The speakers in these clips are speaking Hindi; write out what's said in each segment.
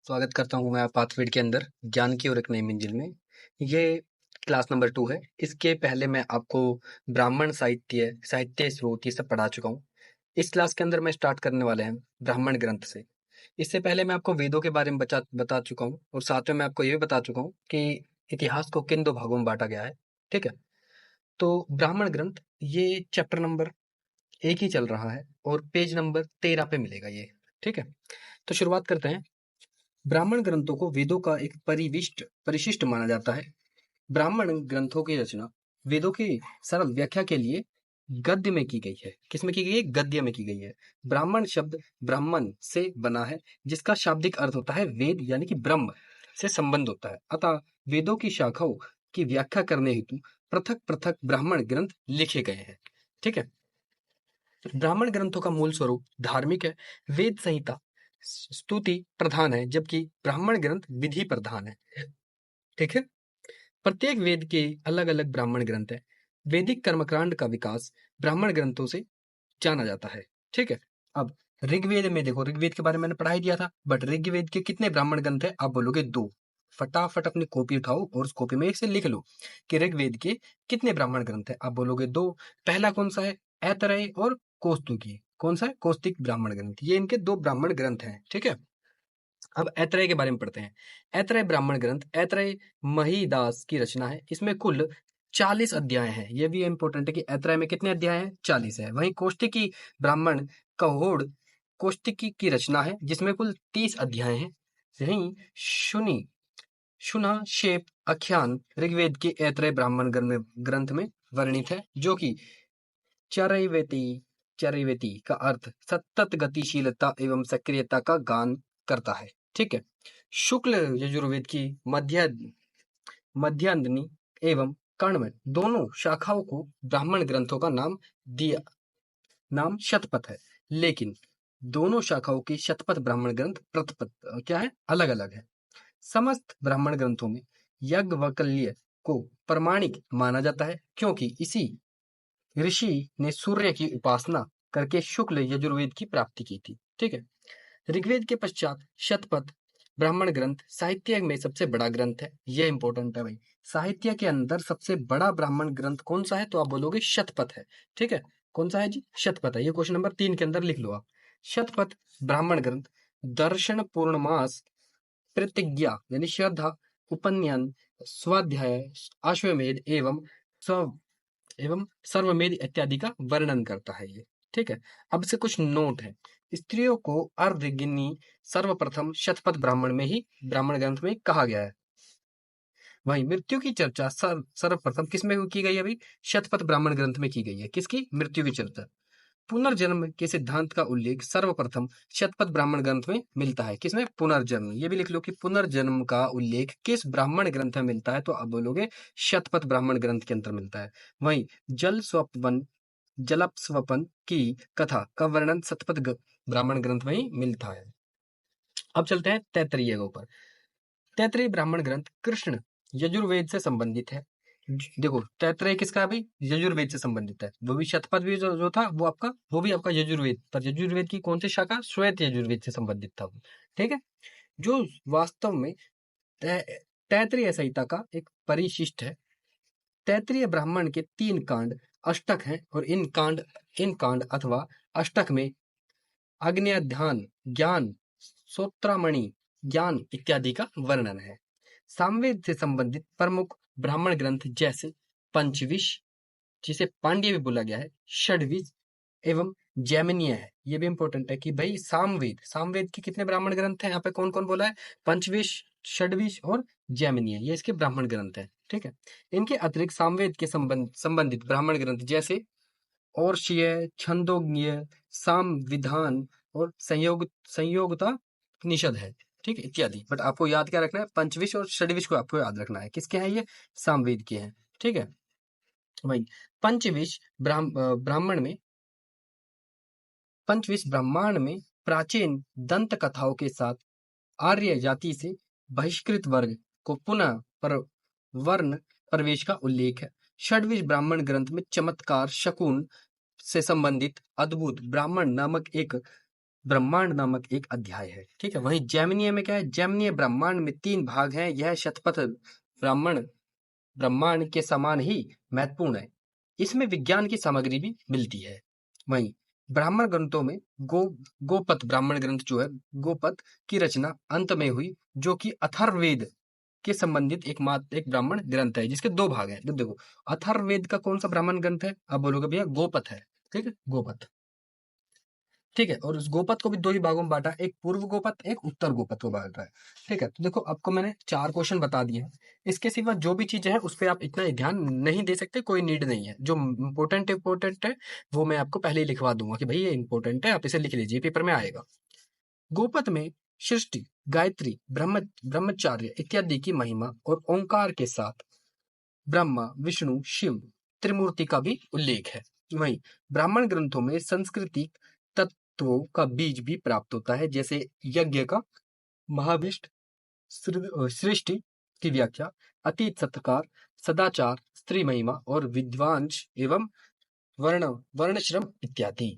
स्वागत करता हूँ मैं पाथवेड के अंदर ज्ञान की और एक नई मंजिल में। ये क्लास नंबर 2 है। इसके पहले मैं आपको ब्राह्मण साहित्य स्रोत ये सब पढ़ा चुका हूँ। इस क्लास के अंदर मैं स्टार्ट करने वाले हैं ब्राह्मण ग्रंथ से। इससे पहले मैं आपको वेदों के बारे में बता चुका हूँ और साथ में मैं आपको ये भी बता चुका हूँ कि इतिहास को किन 2 भागों में बांटा गया है। ठीक है, तो ब्राह्मण ग्रंथ ये चैप्टर नंबर 1 ही चल रहा है और पेज नंबर 13 पे मिलेगा ये। ठीक है, तो शुरुआत करते हैं। ब्राह्मण ग्रंथों को वेदों का एक परिशिष्ट माना जाता है। ब्राह्मण ग्रंथों की रचना वेदों की सरल व्याख्या के लिए गद्य में की गई है। किसमें की गई है? गद्य में की गई है। ब्राह्मण शब्द ब्राह्मण से बना है, जिसका शाब्दिक अर्थ होता है वेद यानी कि ब्रह्म से संबंध होता है। अतः वेदों की शाखाओं की व्याख्या करने हेतु पृथक पृथक ब्राह्मण ग्रंथ लिखे गए हैं। ठीक है, ब्राह्मण ग्रंथों का मूल स्वरूप धार्मिक है। वेद संहिता स्तुति प्रधान है, जबकि ब्राह्मण ग्रंथ विधि प्रधान है। ठीक है, प्रत्येक वेद के अलग अलग ब्राह्मण ग्रंथ है। वैदिक कर्मकांड का विकास ब्राह्मण ग्रंथों से जाना जाता है। ठीक है, अब ऋग्वेद में देखो, ऋग्वेद के बारे में मैंने पढ़ा ही दिया था, बट ऋग्वेद के कितने ब्राह्मण ग्रंथ है? आप बोलोगे 2। फटाफट अपनी कॉपी उठाओ और उस कॉपी में से लिख लो कि ऋग्वेद के कितने ब्राह्मण ग्रंथ है। आप बोलोगे 2। पहला कौन सा है? ऐतरेय और कौस्तुकी। कौन सा है? कौस्तिक ब्राह्मण ग्रंथ। ये इनके 2 ब्राह्मण ग्रंथ हैं। ठीक है, अब ऐतरेय के बारे में पढ़ते हैं। ऐतरेय ब्राह्मण ग्रंथ ऐतरेय महीदास की रचना है। इसमें कुल 40 अध्याय हैं। ये भी इंपॉर्टेंट है कि ऐतरेय में कितने अध्याय हैं? 40 है। वहीं कौशिकी ब्राह्मण कहोड़ कौशिकी की रचना है, जिसमें कुल 30 अध्याय हैं। वहीं शुनि शुना शेप आख्यान ऋग्वेद के ऐतरेय ब्राह्मण ग्रंथ में वर्णित है, जो कि चरैवेति चरैवेति का अर्थ सतत गतिशीलता एवं सक्रियता का गान करता है। ठीक है, शुक्ल यजुर्वेद की मध्यांजनी एवं कण्व दोनों शाखाओं को ब्राह्मण ग्रंथों का नाम शतपथ है, लेकिन दोनों शाखाओं के शतपथ ब्राह्मण ग्रंथ प्रतिपथ क्या है? अलग अलग है। समस्त ब्राह्मण ग्रंथों में याज्ञवल्क्य को प्रमाणिक माना जाता है, क्योंकि इसी ऋषि ने सूर्य की उपासना करके शुक्ल यजुर्वेद की प्राप्ति की थी। ठीक है, ऋग्वेद के पश्चात शतपथ ब्राह्मण ग्रंथ साहित्य में सबसे बड़ा ग्रंथ है। यह इंपॉर्टेंट है भाई। साहित्य के अंदर सबसे बड़ा ब्राह्मण ग्रंथ कौन सा है? तो आप बोलोगे शतपथ है। ठीक है, कौन सा है जी? शतपथ है। ये क्वेश्चन नंबर 3 के अंदर लिख लो आप। शतपथ ब्राह्मण ग्रंथ दर्शन पूर्णमास प्रतिज्ञा यानी श्रद्धा उपनयन स्वाध्याय अश्वमेध एवं सर्वमेध इत्यादि का वर्णन करता है ये। ठीक है, अब से कुछ नोट है। स्त्रियों को अर्धगिनी सर्वप्रथम शतपथ ब्राह्मण ग्रंथ में कहा गया है। वहीं मृत्यु की चर्चा सर्वप्रथम किसमें की गई है भाई? शतपथ ब्राह्मण ग्रंथ में की गई है। किसकी? मृत्यु की चर्चा। पुनर्जन्म के सिद्धांत का उल्लेख सर्वप्रथम शतपथ ब्राह्मण ग्रंथ में मिलता है। किसमें? पुनर्जन्म। ये भी लिख लो कि पुनर्जन्म का उल्लेख किस ब्राह्मण ग्रंथ में मिलता है? तो आप बोलोगे शतपथ ब्राह्मण ग्रंथ के अंतर मिलता है। वहीं जलस्वपन की कथा का वर्णन ब्राह्मण ग्रंथ में ही मिलता है। अब चलते हैं तैत्तिरीय के ऊपर। तैत्तिरीय ब्राह्मण ग्रंथ कृष्ण यजुर्वेद से संबंधित है। देखो, तैत्तिरीय किसका है भाई? यजुर्वेद से संबंधित है। वो भी शतपथ भी जो था वो भी आपका यजुर्वेद, पर यजुर्वेद की कौन सी शाखा? श्वेत यजुर्वेद से संबंधित था वो। ठीक है, जो वास्तव में तैत्तिरीय संहिता का एक परिशिष्ट है। तैत्तिरीय ब्राह्मण के 3 कांड अष्टक हैं और इन कांड अथवा अष्टक में अग्न्यध्यान ज्ञान श्रोत्रामणि ज्ञान इत्यादि का वर्णन है। सामवेद से संबंधित प्रमुख ब्राह्मण ग्रंथ जैसे पंचविश, जिसे पांड्य भी बोला गया है, षड्विश एवं जैमिनीय है। ये भी इंपॉर्टेंट है कि भाई सामवेद के कितने ब्राह्मण ग्रंथ हैं? यहाँ पे कौन कौन बोला है? पंचविश, षड्विश और जैमिनीय, ये इसके ब्राह्मण ग्रंथ है। ठीक है, इनके अतिरिक्त सामवेद के संबंधित ब्राह्मण ग्रंथ जैसे और्ष्य, छंदोग्य, साम विधान और संयोगता निषद है। ठीक है, इत्यादि। बट आपको याद क्या रखना है? पंचविश और षड्विश को आपको याद रखना है। किसके हैं ये? सामवेद के हैं। ठीक है, वही पंचविश ब्राह्मण में ब्रह्मांड में प्राचीन दंत कथाओं के साथ आर्य जाति से बहिष्कृत वर्ग को पुनः वर्ण प्रवेश का उल्लेख है। षड्विश ब्राह्मण ग्रंथ में चमत्कार शकुन से संबंधित अद्भुत ब्राह्मण नामक एक ब्रह्मांड नामक एक अध्याय है। ठीक है, वहीं जैमिनीय में क्या है, जैमिनीय ब्रह्मांड में 3 भाग हैं। यह शतपथ ब्राह्मण ब्रह्मांड के समान ही महत्वपूर्ण है। इसमें विज्ञान की सामग्री भी मिलती है। वहीं ब्राह्मण ग्रंथों में गोपथ ब्राह्मण ग्रंथ जो है, गोपथ की रचना अंत में हुई, जो कि अथर्ववेद के संबंधित एक ब्राह्मण ग्रंथ है, जिसके 2 भाग हैं। तो देखो, अथर्ववेद का कौन सा ब्राह्मण ग्रंथ है, आप बोलोगे भैया गोपथ है। ठीक है, गोपथ। ठीक है, और उस गोपथ को भी 2 ही भागों में बांटा, एक पूर्व गोपथ, एक उत्तर गोपथ को बांटा है। ठीक है, तो देखो आपको मैंने 4 क्वेश्चन बता दिए हैं। इसके सिवा जो भी चीजें हैं उस पे आप इतना ध्यान नहीं दे सकते, कोई नीड नहीं है। जो इंपॉर्टेंट है वो मैं आपको पहले ही लिखवा दूंगा कि भाई ये इंपॉर्टेंट है, आप इसे लिख लीजिए, पेपर में आएगा। गोपथ में सृष्टि, गायत्री, ब्रह्मचार्य इत्यादि की महिमा और ओंकार के साथ ब्रह्मा, विष्णु, शिव त्रिमूर्ति का भी उल्लेख है। वहीं ब्राह्मण ग्रंथों में सांस्कृतिक तत्वों का बीज भी प्राप्त होता है, जैसे यज्ञ का, महाविष्ट, सृष्टि की व्याख्या, अतीत सत्कार, सदाचार, स्त्री महिमा और विद्वांस एवं वर्ण वर्णश्रम इत्यादि।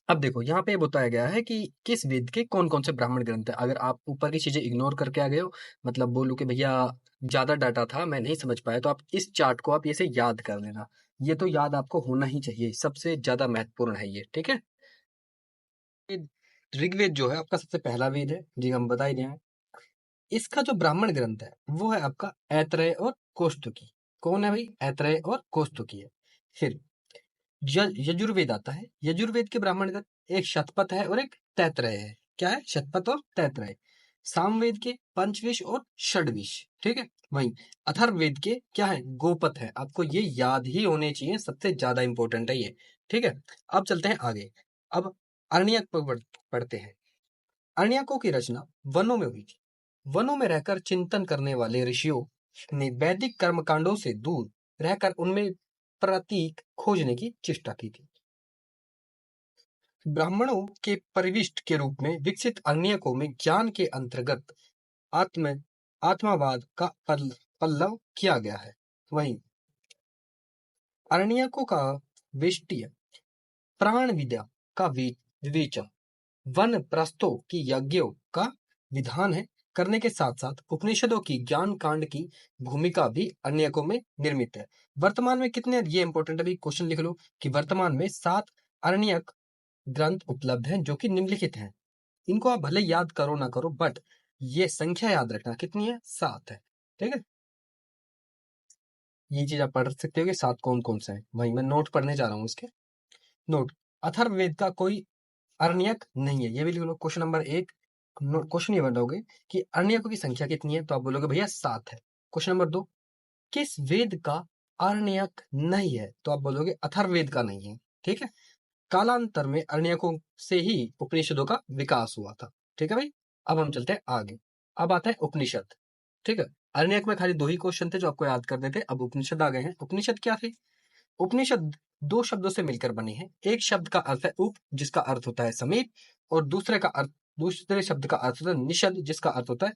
अब देखो, यहाँ पे बताया गया है कि किस वेद के कौन कौन से ब्राह्मण ग्रंथ है। अगर आप ऊपर की चीजें इग्नोर करके आ गए हो, मतलब बोलो कि भैया ज्यादा डाटा था मैं नहीं समझ पाया, तो आप इस चार्ट को आप ऐसे याद कर लेना। ये तो याद आपको होना ही चाहिए, सबसे ज्यादा महत्वपूर्ण है ये। ठीक है, ये ऋग्वेद जो है आपका सबसे पहला वेद है, जी हम बता ही रहे हैं। इसका जो ब्राह्मण ग्रंथ है वो है आपका ऐत्रेय और कौस्तुकी। कौन है भाई, ऐत्रेय और कौस्तुकी है। फिर यजुर्वेद आता है। यजुर्वेद के ब्राह्मण ग्रंथ एक शतपथ है और एक तैत्रेय है। क्या है, शतपथ और तैत्रेय। सामवेद के पंचविश और षडविश। ठीक है, वहीं अथर्ववेद के क्या है, गोपथ है। आपको ये याद ही होने चाहिए, सबसे ज्यादा इंपॉर्टेंट है ये। ठीक है, अब चलते हैं आगे। अब अरण्यक पर पढ़ते हैं। अरण्यकों की रचना वनों में हुई थी। वनों में रहकर चिंतन करने वाले ऋषियों ने वैदिक कर्मकांडों से दूर रहकर उनमें प्रतीक खोजने की चेष्टा की थी। ब्राह्मणों के परिविष्ट के रूप में विकसित अरण्यकों में ज्ञान के अंतर्गत आत्म आत्मावाद का पल्लव किया गया है। वहीं अरण्यकों का वेष्टीय प्राण विद्या का विवेचन, वन प्रस्थों की यज्ञों का विधान है करने के साथ साथ उपनिषदों की ज्ञान कांड की भूमिका भी अरण्यकों में निर्मित है। वर्तमान में कितने, ये इंपॉर्टेंट अभी क्वेश्चन लिख लो कि वर्तमान में 7 अरण्यक ग्रंथ उपलब्ध हैं जो कि निम्नलिखित हैं। इनको आप भले याद करो ना करो, बट ये संख्या याद रखना कितनी है, 7 है। ठीक है, ये चीज आप पढ़ सकते हो कि 7 कौन कौन से हैं। वही मैं नोट पढ़ने जा रहा हूँ इसके। नोट, अथर्ववेद का कोई अरण्यक नहीं है, ये भी लिख लो। क्वेश्चन नंबर 1, क्वेश्चन ये बताओगे कि अरण्यकों की संख्या कितनी है, तो आप बोलोगे भैया 7 है। क्वेश्चन नंबर 2, किस वेद का अरण्यक नहीं है, तो आप बोलोगे अथर्ववेद का नहीं है। ठीक है, कालांतर में अरण्यकों से ही उपनिषदों का विकास हुआ था। ठीक है भाई, अब हम चलते हैं आगे। अब आता है उपनिषद। ठीक है, अरण्यक में खाली 2 ही क्वेश्चन थे जो आपको याद करने थे। अब उपनिषद आ गए हैं। उपनिषद क्या थे, उपनिषद 2 शब्दों से मिलकर बने हैं। एक शब्द का अर्थ है उप, जिसका अर्थ होता है समीप, और दूसरे शब्द का अर्थ होता है निषद, जिसका अर्थ होता है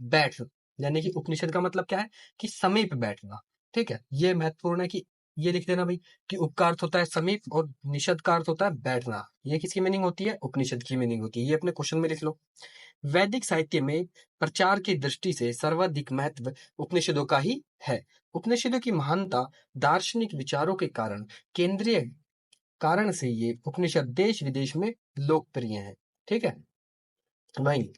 बैठ। यानी कि उपनिषद का मतलब क्या है, कि समीप बैठना। ठीक है, ये महत्वपूर्ण है कि ये लिख देना भाई, कि उप का अर्थ होता है समीप और निषद का अर्थ होता है बैठना। ये किसकी मीनिंग होती है, उपनिषद की मीनिंग होती है। ये अपने क्वेश्चन में लिख लो। वैदिक साहित्य में प्रचार की दृष्टि से सर्वाधिक महत्व उपनिषदों का ही है। उपनिषदों की महानता दार्शनिक विचारों के केंद्रीय कारण से ये उपनिषद देश विदेश में लोकप्रिय है। ठीक है, वहीं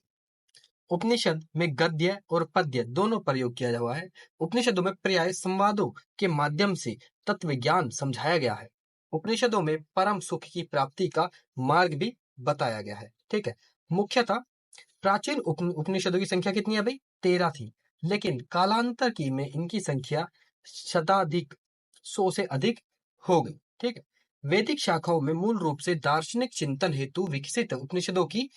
उपनिषद में गद्य और पद्य दोनों प्रयोग किया हुआ है। उपनिषदों में पर्याय संवादों के माध्यम से तत्व ज्ञान समझाया गया है। उपनिषदों में परम सुख की प्राप्ति का मार्ग भी बताया गया है। ठीक है, मुख्यतः प्राचीन उपनिषदों की संख्या कितनी है भाई, 13 थी, लेकिन कालांतर की में इनकी संख्या शताधिक 100 से अधिक हो गई। ठीक है, वैदिक शाखाओं में मूल रूप से दार्शनिक चिंतन हेतु विकसित उपनिषदों की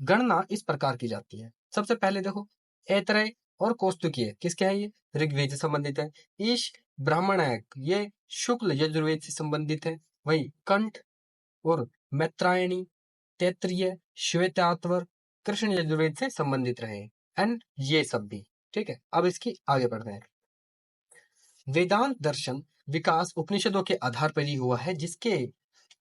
गणना इस प्रकार की जाती है। सबसे पहले देखो, ऐतरेय और कौस्तुकीय किसके हैं, ये ऋग्वेद से संबंधित है। ईश ब्राह्मणायक ये शुक्ल यजुर्वेद से संबंधित है। वही कंठ और मैत्रायणी, तैत्तिरीय, श्वेताश्वर कृष्ण यजुर्वेद से संबंधित रहे। एंड ये सब भी। ठीक है, अब इसकी आगे बढ़ते हैं। वेदांत दर्शन विकास उपनिषदों के आधार पर ही हुआ है, जिसके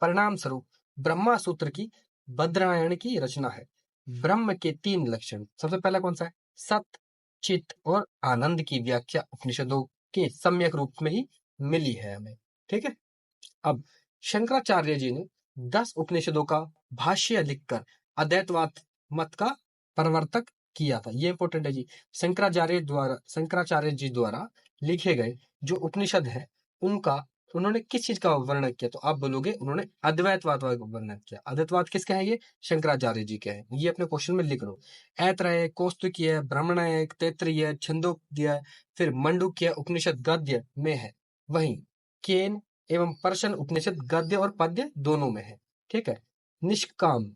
परिणाम स्वरूप ब्रह्मा सूत्र की बद्रायण की रचना है। ब्रह्म के 3 लक्षण, सबसे पहला कौन सा है? सत, चित और आनंद की व्याख्या उपनिषदों के सम्यक रूप में ही मिली है हमें। ठीक है। अब शंकराचार्य जी ने 10 उपनिषदों का भाष्य लिखकर अद्वैतवाद मत का प्रवर्तक किया था। ये इंपॉर्टेंट है जी। शंकराचार्य जी द्वारा लिखे गए जो उपनिषद है उनका उन्होंने किस चीज का वर्णन किया? तो आप बोलोगे उन्होंने अद्वैतवाद का वर्णन किया। अद्वैतवाद किसका है? ये शंकराचार्य जी के हैं। ये अपने क्वेश्चन में लिख लो। ऐतरेय, कौस्तुकीय, ब्राह्मणीय, तैत्तिरीय, छंदोग्य, फिर मंडूक्य उपनिषद गद्य में है। वहीं केन एवं पर्शन उपनिषद गद्य और पद्य दोनों में है। ठीक है। निष्काम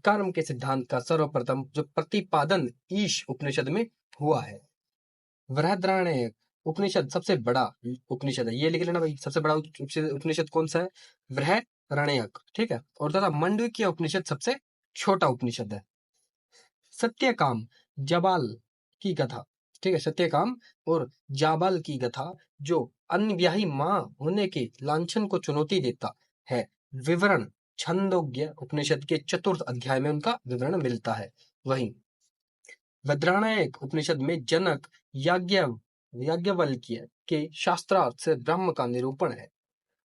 कर्म के सिद्धांत का सर्वप्रथम जो प्रतिपादन ईश उपनिषद में हुआ है। बृहदारण्यक उपनिषद सबसे बड़ा उपनिषद है। ये लिख लेना भाई, सबसे बड़ा उपनिषद कौन सा है? बृहदारण्यक। ठीक है। और तथा मंडूक्य उपनिषद सबसे छोटा उपनिषद है। सत्यकाम जाबाल की कथा। ठीक है। सत्यकाम और जाबाल की कथा जो अनब्याही मां होने के लांछन को चुनौती देता है, विवरण छंदोग्य उपनिषद के 4th अध्याय में उनका विवरण मिलता है। वहीं बृहदारण्यक उपनिषद में जनक याज्ञवल्क्य के शास्त्रार्थ से ब्रह्म का निरूपण है।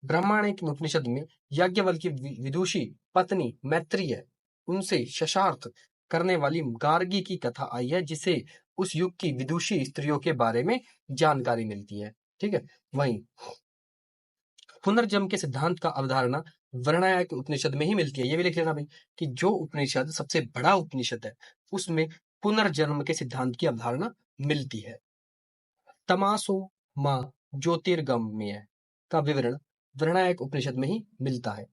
ब्राह्मणिक उपनिषद में याज्ञवल्क्य की विदुषी पत्नी मैत्रेय उनसे शशार्थ करने वाली गार्गी की कथा आई है, जिसे उस युग की विदुषी स्त्रियों के बारे में जानकारी मिलती है। ठीक है। वहीं पुनर्जन्म के सिद्धांत का अवधारणा वर्णायक उपनिषद में ही मिलती है। ये भी लिख लेना भाई कि जो उपनिषद सबसे बड़ा उपनिषद है उसमें पुनर्जन्म के सिद्धांत की अवधारणा मिलती है। तमासो मां ज्योतिर्गम्य का विवरण वर्णायक उपनिषद में ही मिलता है।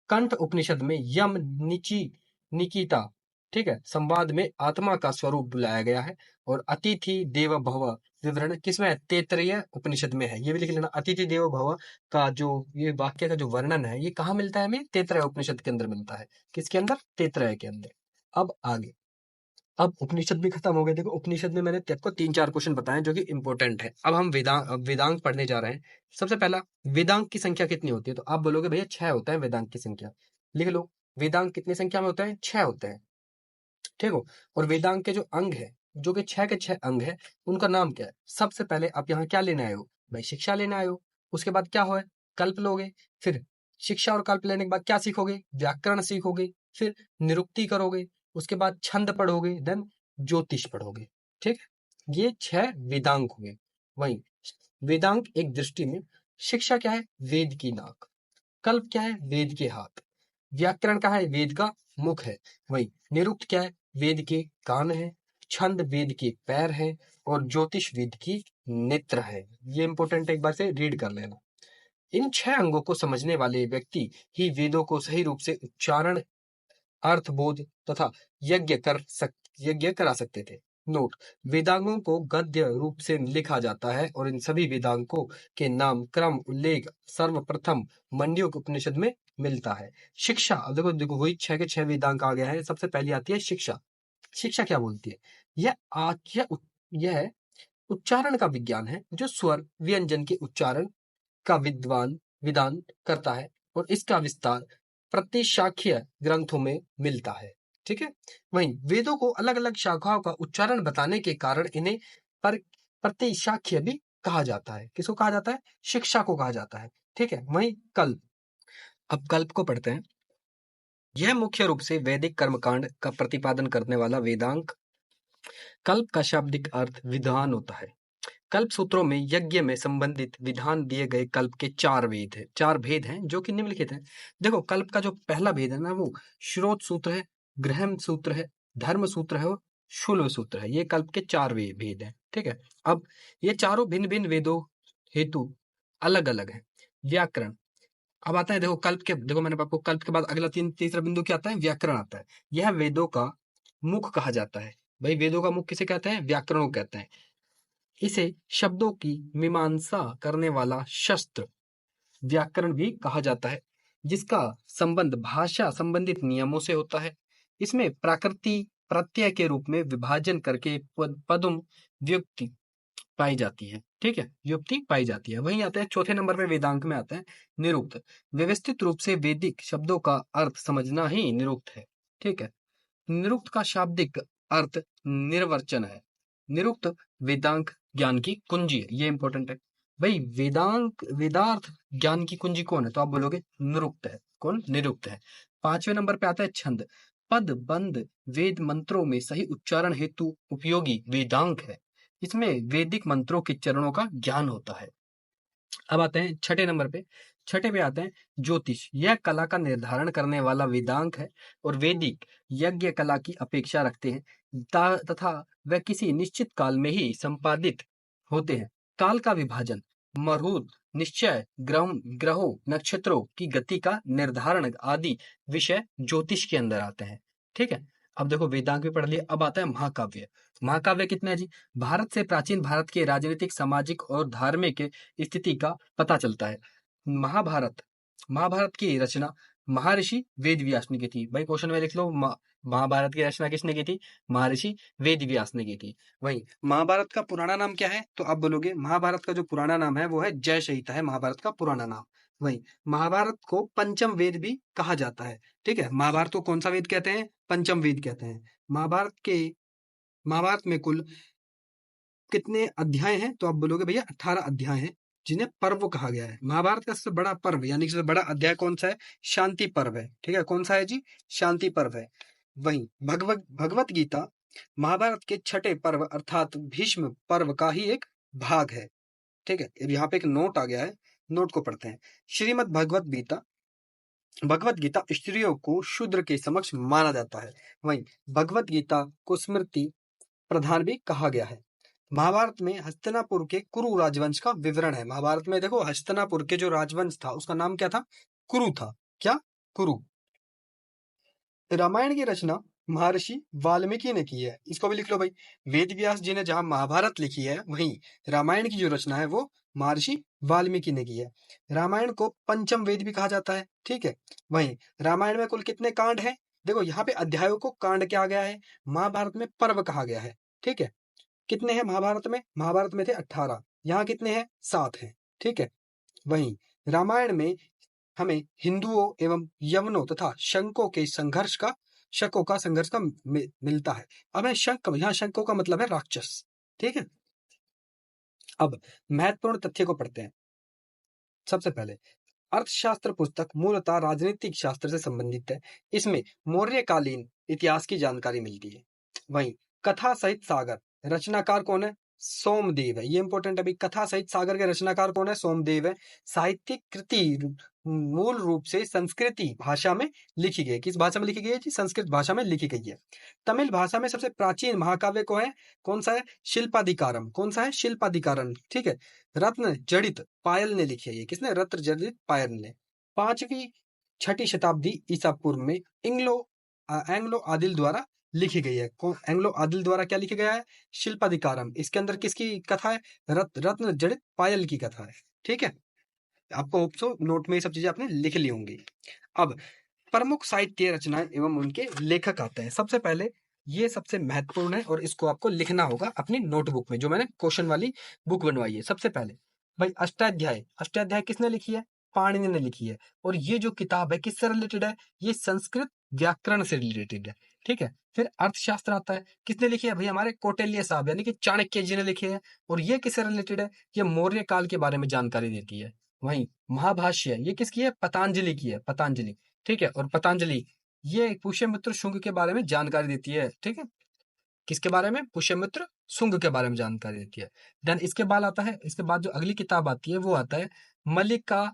कंठ उपनिषद में यम निची निकिता, ठीक है, संवाद में आत्मा का स्वरूप बुलाया गया है। और अतिथि देव भव विवरण किसमें है? तैत्तिरीय उपनिषद में है। ये भी लिख लेना। अतिथि देव भव का जो ये वाक्य का जो वर्णन है ये कहाँ मिलता है? हमें तैत्तिरीय उपनिषद के अंदर मिलता है। किसके अंदर? तैत्तिरीय के अंदर। अब आगे, अब उपनिषद भी खत्म हो गए। देखो उपनिषद में मैंने आपको 3-4 क्वेश्चन बताए जो कि इंपॉर्टेंट है। अब हम वेदांग पढ़ने जा रहे हैं। सबसे पहला, वेदांग की संख्या कितनी होती है? तो आप बोलोगे भैया 6 होता है वेदांग की संख्या। लिख लो, वेदांग कितनी संख्या में होता है? 6 होते हैं। ठीक हो। और वेदांग के जो अंग है, जो कि 6 के 6 अंग है, उनका नाम क्या है? सबसे पहले आप यहाँ क्या लेने आए हो भाई? शिक्षा लेने आए हो। उसके बाद क्या हो? कल्प लोगे। फिर शिक्षा और कल्प लेने के बाद क्या सीखोगे? व्याकरण सीखोगे। फिर निरुक्ति करोगे। उसके बाद छंद पढ़ोगे, देन ज्योतिष पढ़ोगे। ठीक है। ये 6 वेदांग हुए। वहीं वेदांग एक दृष्टि में शिक्षा क्या है? वेद की नाक। कल्प क्या है? वेद के हाथ। व्याकरण क्या है? वेद का मुख है। वहीं निरुक्त क्या है? वेद के कान है। छंद वेद के पैर है। और ज्योतिष वेद की नेत्र है। ये इंपॉर्टेंट, एक बार से रीड कर लेना। इन 6 अंगों को समझने वाले व्यक्ति ही वेदों को सही रूप से उच्चारण, अर्थबोध तथा यज्ञ करा सकते थे। नोट, वेदांगों को गद्य रूप से लिखा जाता है और इन सभी वेदांगों के नाम क्रम उल्लेख सर्वप्रथम मंडूक्य उपनिषद में मिलता है। शिक्षा, अब देखो देखो वही 6 के 6 वेदांग आ गया है। सबसे पहली आती है शिक्षा। शिक्षा क्या बोलती है? यह उच्चारण का विज्ञान है जो स्वर व्यंजन के उच्चारण का विधान करता है और इसका विस्तार प्रतिशाख्य ग्रंथों में मिलता है। ठीक है। वहीं वेदों को अलग अलग शाखाओं का उच्चारण बताने के कारण इन्हें पर प्रतिशाख्य भी कहा जाता है। किसको कहा जाता है? शिक्षा को कहा जाता है। ठीक है। वहीं कल्प, अब कल्प को पढ़ते हैं। यह मुख्य रूप से वैदिक कर्मकांड का प्रतिपादन करने वाला वेदांग। कल्प का शाब्दिक अर्थ विधान होता है। कल्प सूत्रों में यज्ञ में संबंधित विधान दिए गए कल्प के 4 भेद हैं जो कि निम्नलिखित हैं। देखो कल्प का जो पहला भेद है ना, वो श्रोत सूत्र है, गृहम सूत्र है, धर्म सूत्र है और शुल्ब सूत्र है। ये कल्प के 4 भेद हैं। ठीक है। अब ये चारों भिन्न भिन्न वेदों हेतु अलग अलग है। व्याकरण, अब आता है देखो कल्प के, देखो मैंने आपको कल्प के बाद अगला तीसरा बिंदु क्या आता है? व्याकरण आता है। यह वेदों का मुख कहा जाता है। भाई वेदों का मुख किसे कहते हैं? व्याकरण को कहते हैं। इसे शब्दों की मीमांसा करने वाला शस्त्र व्याकरण भी कहा जाता है, जिसका संबंध भाषा संबंधित नियमों से होता है। इसमें प्राकृति प्रत्यय के रूप में विभाजन करके पदुम व्युक्ति पाई जाती है। ठीक है, युक्ति पाई जाती है। वहीं आता है चौथे नंबर पे वेदांग में आता है निरुक्त। व्यवस्थित रूप से वैदिक शब्दों का अर्थ समझना ही निरुक्त है। ठीक है, निरुक्त का शाब्दिक अर्थ निर्वचन है। निरुक्त वेदांग ज्ञान की कुंजी है, ये इंपॉर्टेंट है। भाई वेदार्थ ज्ञान की कुंजी कौन है, तो आप बोलोगे निरुक्त है। कौन? निरुक्त है। पांचवें नंबर पे आता है छंद। पद बंद वेद मंत्रों में सही उच्चारण हेतु उपयोगी वेदांग है। इसमें वैदिक मंत्रों के चरणों का ज्ञान होता है। अब आते हैं छठे नंबर पे। छठे पे आते हैं ज्योतिष। यह कला का निर्धारण करने वाला वेदांग है और वैदिक यज्ञ कला की अपेक्षा रखते हैं तथा वह किसी निश्चित काल में ही संपादित होते हैं। काल का विभाजन, मरुत निश्चय, ग्रहों नक्षत्रों की गति का निर्धारण आदि विषय ज्योतिष के अंदर आते हैं। ठीक है, अब देखो वेदांग भी पढ़ लिया। अब आता है महाकाव्य। महाकाव्य कितने हैं जी? भारत से प्राचीन भारत के राजनीतिक, सामाजिक और धार्मिक स्थिति का पता चलता है। महाभारत महाभारत की रचना महर्षि वेद व्यास ने की थी। भाई क्वेश्चन में लिख लो, महाभारत की रचना किसने की थी? महर्षि वेद व्यास ने की थी। वही महाभारत का पुराना नाम क्या है, तो आप बोलोगे महाभारत का जो पुराना नाम है वो है जय संहिता है, महाभारत का पुराना नाम। वही महाभारत को पंचम वेद भी कहा जाता है। ठीक है, महाभारत को कौन सा वेद कहते हैं? पंचम वेद कहते हैं। महाभारत में कुल कितने अध्याय हैं, तो आप बोलोगे भैया 18 अध्याय हैं, जिन्हें पर्व कहा गया है। महाभारत का सबसे बड़ा पर्व यानी सबसे बड़ा अध्याय कौन सा है? शांति पर्व है। ठीक है, कौन सा है जी? शांति पर्व है। वहीं भगवत गीता महाभारत के छठे पर्व अर्थात भीष्म पर्व का ही एक भाग है। ठीक है, अब यहाँ पे एक नोट आ गया है, नोट को पढ़ते हैं। श्रीमद् भगवत गीता स्त्रियों को शूद्र के समक्ष माना जाता है। वहीं भगवत गीता को स्मृति प्रधान भी कहा गया है। महाभारत में हस्तिनापुर के कुरु राजवंश का विवरण है। महाभारत में देखो हस्तिनापुर के जो राजवंश था उसका नाम क्या था? कुरु था। क्या? कुरु। रामायण की रचना महर्षि वाल्मीकि ने की है। इसको भी लिख लो भाई। वेद व्यास जी ने जहां महाभारत लिखी है वहीं रामायण की जो रचना है वो महर्षि वाल्मीकि ने की है। रामायण को पंचम वेद भी कहा जाता है। ठीक है, वहीं रामायण में कुल कितने कांड हैं? देखो यहाँ पे अध्यायों को कांड क्या गया है, महाभारत में पर्व कहा गया है। ठीक है, कितने हैं महाभारत में? महाभारत में थे 18, यहाँ कितने हैं? 7 हैं। ठीक है, वहीं रामायण में हमें हिंदुओं एवं यवनों तथा शकों का संघर्ष का मिलता है। अब है शंक, यहाँ शंकों का मतलब है राक्षस। ठीक है, अब महत्वपूर्ण तथ्य को पढ़ते हैं। सबसे पहले अर्थशास्त्र पुस्तक मूलतः राजनीतिक शास्त्र से संबंधित है। इसमें मौर्यकालीन इतिहास की जानकारी मिलती है। वहीं कथा सहित सागर रचनाकार कौन है? सोमदेव है। ये इंपॉर्टेंट है भाई। कथा सहित सागर के रचनाकार कौन है? सोमदेव है। साहित्यिक कृति मूल रूप से संस्कृति भाषा में लिखी गई। किस भाषा में लिखी गई है जी? संस्कृत भाषा में लिखी गई है। तमिल भाषा में सबसे प्राचीन महाकाव्य को है कौन सा है? शिल्पाधिकारम। कौन सा है? शिल्पाधिकारम। ठीक है, रत्न जड़ित पायल ने लिखी है। ये किसने? रत्न जड़ित पायल ने। 5वीं 6ठी शताब्दी ईसा पूर्व में एंग्लो आदिल द्वारा लिखी गई है। एंग्लो आदिल द्वारा क्या लिखा गया है? शिल्पाधिकारम। इसके अंदर किसकी कथा है? रत्न जड़ित पायल की कथा है। ठीक है, आपको होप सो नोट में ये सब चीजें आपने लिख ली होंगी। अब प्रमुख साहित्य रचनाएं एवं उनके लेखक आते हैं। सबसे पहले ये सबसे महत्वपूर्ण है और इसको आपको लिखना होगा अपनी नोटबुक में, जो मैंने क्वेश्चन वाली बुक बनवाई है। सबसे पहले भाई अष्टाध्याय किसने लिखी है? पाणिनि ने लिखी है। और ये जो किताब है किससे रिलेटेड है? ये संस्कृत व्याकरण से रिलेटेड है। ठीक है, फिर अर्थशास्त्र आता है। किसने लिखी है भाई? हमारे कौटिल्य साहब यानी कि चाणक्य जी ने लिखी है। और ये किससे रिलेटेड है? ये मौर्य काल के बारे में जानकारी देती है। वहीं महाभाष्य ये किसकी है? पतंजलि की है। पतंजलि। ठीक है, और पतंजलि ये पुष्यमित्र शुंग के बारे में जानकारी देती है। ठीक है, किसके बारे में? पुष्यमित्र शुंग के बारे में जानकारी देती है। देन इसके बाद आता है, इसके बाद जो अगली किताब आती है वो आता है मल्लिका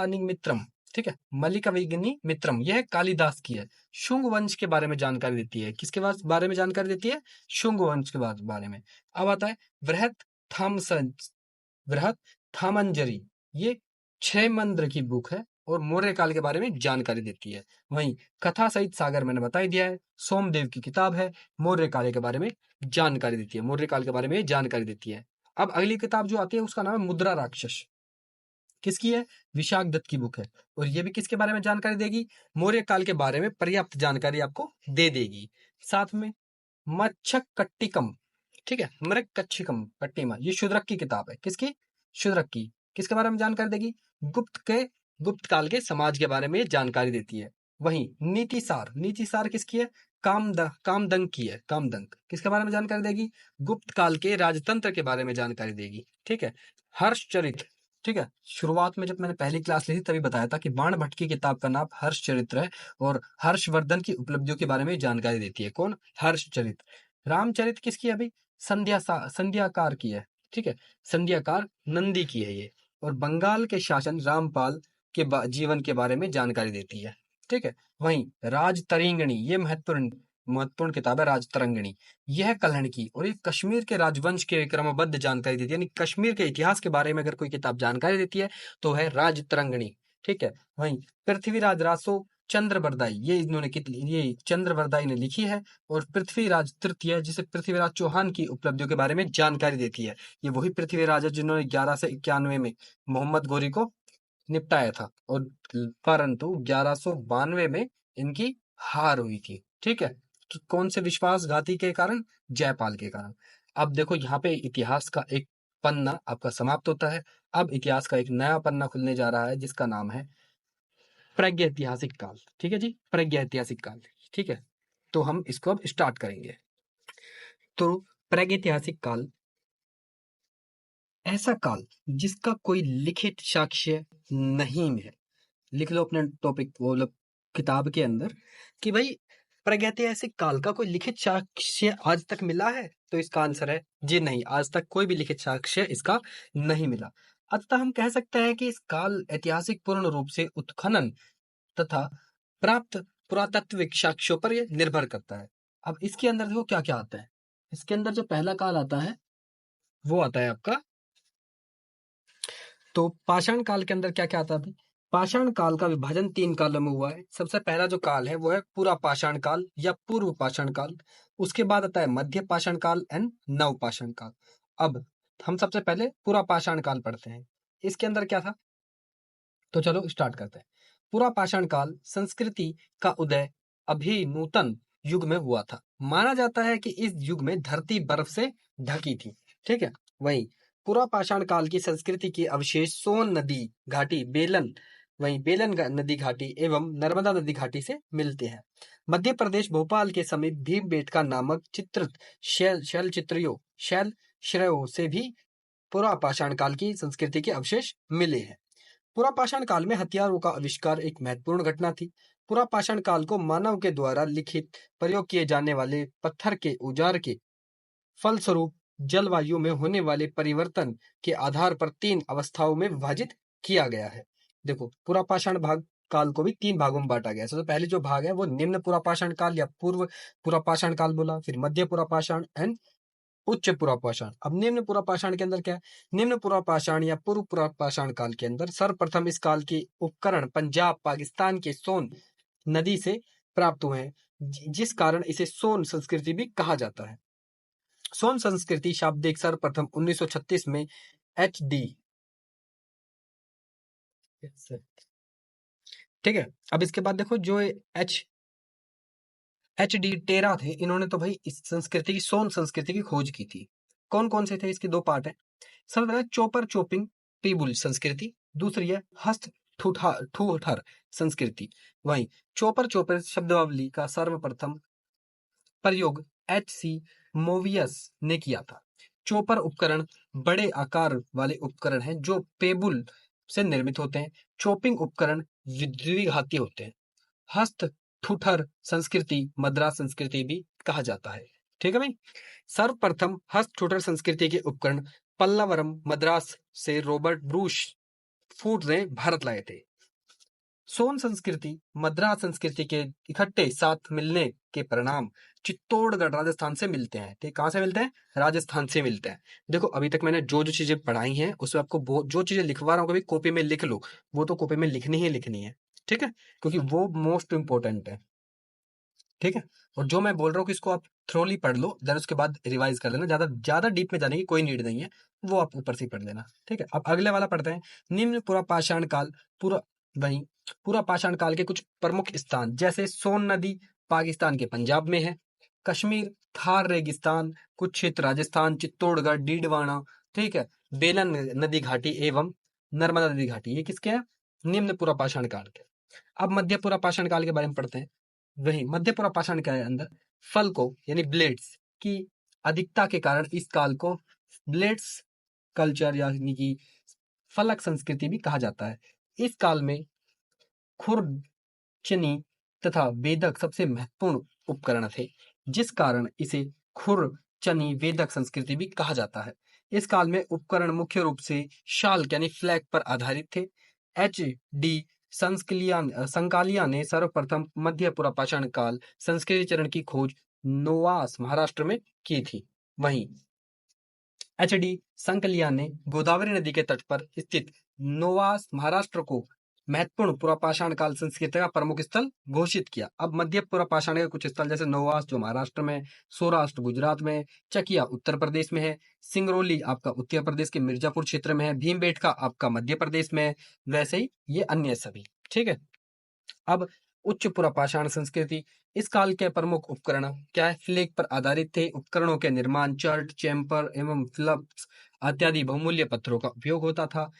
मित्रम। ठीक है, मल्लिका मित्रम, यह कालिदास की है। शुंग वंश के बारे में जानकारी देती है। किसके बारे में जानकारी देती है? शुंग वंश के बारे में। अब आता है वृहत थामंजरी, ये 6 मंत्र की बुक है और मौर्य काल के बारे में जानकारी देती है। वहीं कथा सहित सागर मैंने बता ही दिया है, सोमदेव की किताब है, मौर्य काल के बारे में जानकारी देती है। मौर्य काल के बारे में जानकारी देती है। अब अगली किताब जो आती है उसका नाम है मुद्रा राक्षस। किसकी है? विशाख दत्त की बुक है। और ये भी किसके बारे में जानकारी देगी? मौर्य काल के बारे में पर्याप्त जानकारी आपको दे देगी। साथ में मच्छकट्टिकम, ठीक है। मृगकच्छिकम पट्टिमा, ये शूद्रक की किताब है। किसकी? शूद्रक की। किसके बारे में जानकारी देगी? गुप्त काल के समाज के बारे में ये जानकारी देती है। वहीं नीतिसार, नीतिसार किसकी है? कामदंग की है। कामदंग किसके बारे में जानकारी देगी? गुप्त काल के राजतंत्र के बारे में जानकारी देगी। ठीक है। हर्षचरित, ठीक है, शुरुआत में जब मैंने पहली क्लास ली थी तभी बताया था कि बाण भट्ट की किताब का नाम हर्षचरित्र है और हर्षवर्धन की उपलब्धियों के बारे में जानकारी देती है। कौन? हर्षचरित। रामचरित किसकी है अभी? संध्याकार की है। ठीक है, संध्याकार नंदी की है ये। और बंगाल के शासन रामपाल के जीवन के बारे में जानकारी देती है। ठीक है। वहीं राजतरंगिणी, ये महत्वपूर्ण महत्वपूर्ण किताब है राजतरंगिणी। यह कल्हण की और ये कश्मीर के राजवंश के क्रमबद्ध जानकारी देती है, यानी कश्मीर के इतिहास के बारे में अगर कोई किताब जानकारी देती है तो है राजतरंगिणी। ठीक है। वहीं पृथ्वीराज रासो चंद्रबरदाई, ये चंद्रबरदाई ने लिखी है। और पृथ्वीराज तृतीय, जिसे पृथ्वीराज चौहान की उपलब्धियों के बारे में जानकारी देती है। ये वही पृथ्वीराज है जिन्होंने 1191 में मोहम्मद गोरी को निपटाया था और परंतु 1192 में इनकी हार हुई थी। ठीक है। कि कौन से विश्वासघाती के कारण? जयपाल के कारण। अब देखो यहाँ पे इतिहास का एक पन्ना आपका समाप्त होता है। अब इतिहास का एक नया पन्ना खुलने जा रहा है जिसका नाम है प्रागैतिहासिक काल। ठीक है जी, प्रागैतिहासिक काल। ठीक है, तो हम इसको अब स्टार्ट करेंगे। तो प्रागैतिहासिक काल ऐसा काल जिसका कोई लिखित साक्ष्य नहीं है। लिख लो अपने टॉपिक मतलब किताब के अंदर कि भाई प्रागैतिहासिक काल का कोई लिखित साक्ष्य आज तक मिला है? तो इसका आंसर है जी नहीं, आज तक कोई भी लिखित साक्ष्य इसका नहीं मिला। अतः हम कह सकते हैं कि इस काल ऐतिहासिक पूर्ण रूप से उत्खनन तथा प्राप्त पुरातात्विक साक्ष्यों पर यह निर्भर करता है। अब इसके अंदर देखो क्या क्या आता है। इसके अंदर जो पहला काल आता है वो आता है आपका, तो पाषाण काल के अंदर क्या क्या आता है अभी? पाषाण काल का विभाजन 3 कालों में हुआ है। सबसे पहला जो काल है वो है पूरा पाषाण काल या पूर्व पाषाण काल। उसके बाद आता है मध्य पाषाण काल एंड नव पाषाण काल। अब हम सबसे पहले पूरा पाषाण काल पढ़ते हैं। इसके अंदर क्या था, तो चलो स्टार्ट करते हैं। पूरा पाषाण काल संस्कृति का उदय अभी नूतन युग में हुआ था। माना जाता है कि इस युग में धरती बर्फ से ढकी थी। ठीक है। वहीं पूरा पाषाण काल की संस्कृति के अवशेष सोन नदी घाटी नदी घाटी एवं नर्मदा नदी घाटी से मिलते हैं। मध्य प्रदेश भोपाल के समीप भीमबेटका नामक चित्रित शैल श्रेयों से भी पूरा पाषाण काल की संस्कृति के अवशेष मिले हैं। पूरा पाषाण काल में हथियारों का आविष्कार एक महत्वपूर्ण घटना थी। पूरा पाषाण काल को मानव के द्वारा लिखित प्रयोग किए जाने वाले पत्थर के औजार के फलस्वरूप जलवायु में होने वाले परिवर्तन के आधार पर 3 अवस्थाओं में विभाजित किया गया है। देखो पूरा पाषाण भाग काल को भी 3 भागों में बांटा गया है। सबसे पहले जो भाग है वो निम्न पूरा पाषाण काल या पूर्व पूरा पाषाण काल बोला, फिर मध्य पूरा पाषाण एंड उच्च पूरा पाषाण। अब निम्न पूरा पाषाण के अंदर क्या है? निम्न पूरा पाषाण या पूर्व पूरा पाषाण काल के अंदर सर्वप्रथम इस काल के उपकरण पंजाब पाकिस्तान के सोन नदी से प्राप्त हुए हैं, जिस कारण इसे सोन संस्कृति भी कहा जाता है। सोन संस्कृति शाब्दिक सर्वप्रथम 1936 में एच डी, ठीक है। अब इसके बाद देखो जो एच डी टेरा थे, इन्होंने तो भाई इस संस्कृति की सोन संस्कृति की खोज की थी। कौन कौन से थे? इसके 2 पार्ट है। सबसे पहले चोपर चोपिंग पीबुल संस्कृति, दूसरी है हस्त ठूठर संस्कृति। वहीं चोपर चोपर शब्दावली का सर्वप्रथम प्रयोग एच सी मोवियस ने किया था। चोपर उपकरण बड़े आकार वाले उपकरण हैं जो पेबुल से निर्मित होते हैं। चोपिंग उपकरण द्विघाती होते हैं। हस्त ठुठर संस्कृति मद्रास संस्कृति भी कहा जाता है। ठीक है भाई। सर्वप्रथम हस्त ठुठर संस्कृति के उपकरण पल्लवरम मद्रास से रॉबर्ट ब्रूस फूड ने भारत लाए थे। सोन संस्कृति मद्रास संस्कृति के इकट्ठे साथ मिलने के परिणाम चित्तौड़गढ़ राजस्थान से मिलते हैं। ठीक, कहां से मिलते हैं? राजस्थान से मिलते हैं। देखो अभी तक मैंने जो जो चीजें पढ़ाई हैं उसमें आपको जो चीजें लिखवा रहा हूँ कभी कॉपी में लिख लो, वो तो कॉपी में लिखनी ही लिखनी है। ठीक है, क्योंकि वो मोस्ट इंपॉर्टेंट है। ठीक है, और जो मैं बोल रहा हूँ कि इसको आप थ्रोली पढ़ लो, देन उसके बाद रिवाइज कर लेना। ज्यादा ज्यादा डीप में जाने की कोई नीड नहीं है, वो आप ऊपर से ही पढ़ लेना। ठीक है, अब अगले वाला पढ़ते हैं। निम्न पूरा पाषाण काल पूरा वही पूरा पाषाण काल के कुछ प्रमुख स्थान, जैसे सोन नदी पाकिस्तान के पंजाब में है। कश्मीर, थार रेगिस्तान, कुछ क्षेत्र राजस्थान, चित्तौड़गढ़, डीडवाना, ठीक है, बेलन नदी घाटी एवं नर्मदा नदी घाटी, ये किसके हैं? निम्न पूर्व पाषाण काल के। अब मध्य पूर्व पाषाण काल के बारे में पढ़ते हैं। वही मध्य पूर्व पाषाण काल के अंदर फल को यानी ब्लेड्स की अधिकता के कारण इस काल को ब्लेड्स कल्चर यानी कि फलक संस्कृति भी कहा जाता है। इस काल में खुर, चनी तथा वेदक सबसे महत्वपूर्ण उपकरण थे, जिस कारण इसे खुर, चनी, वेदक संस्कृति भी कहा जाता है। इस काल में उपकरण मुख्य रूप से शाल यानी फ्लैग पर आधारित थे। एच डी संकालिया ने सर्वप्रथम मध्य पूर्व पाषाण काल संस्कृति चरण की खोज नोवास महाराष्ट्र में की थी। वहीं एच डी संकलिया ने गोदावरी नदी के तट पर स्थित नोवास महाराष्ट्र को महत्वपूर्ण पूर्वपाषाण काल संस्कृति का प्रमुख स्थल घोषित किया। अब मध्य पूर्वपाषाण के कुछ स्थल जैसे नोवास जो महाराष्ट्र में, सौराष्ट्र गुजरात में, चकिया उत्तर प्रदेश में है, सिंगरौली आपका उत्तर प्रदेश के मिर्जापुर क्षेत्र में है, भीमबेटका आपका मध्य प्रदेश में है, वैसे ही ये अन्य सभी। ठीक है। अब उच्च पुरापाषाण संस्कृति, इस काल के प्रमुख उपकरण क्या है? फ्लेग पर आधारित थे। उपकरणों के निर्माण चर्ट, चैम्पर एवं फिलप्स इत्यादि बहुमूल्य पत्थरों का उपयोग होता था।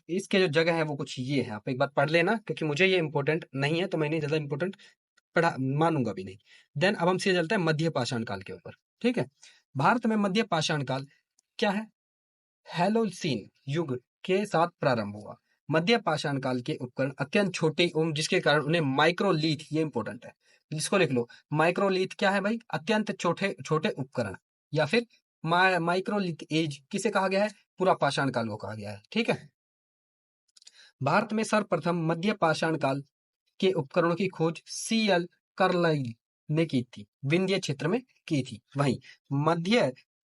इसके जो जगह है वो कुछ ये है, आप एक बार पढ़ लेना, क्योंकि मुझे ये इंपॉर्टेंट नहीं है तो मैं नहीं ज्यादा इंपॉर्टेंट पढ़ा मानूंगा भी नहीं। देन अब हम सीधे चलते हैं मध्य पाषाण काल के ऊपर। ठीक है। भारत में मध्य पाषाण काल क्या है? हैलोसीन युग के साथ प्रारंभ हुआ। मध्य पाषाण काल के उपकरण अत्यंत छोटे एवं जिसके कारण उन्हें माइक्रोलीथ, ये इंपॉर्टेंट है, जिसको लिख लो। माइक्रोलीथ क्या है भाई? अत्यंत छोटे छोटे उपकरण, या फिर माइक्रोलीथ एज किसे कहा गया है? पूरा पाषाण काल को कहा गया है। ठीक है। भारत में सर्वप्रथम मध्य पाषाण काल के उपकरणों की खोज सीएल कार्लाइल ने की थी, विंध्य क्षेत्र में की थी। वहीं मध्य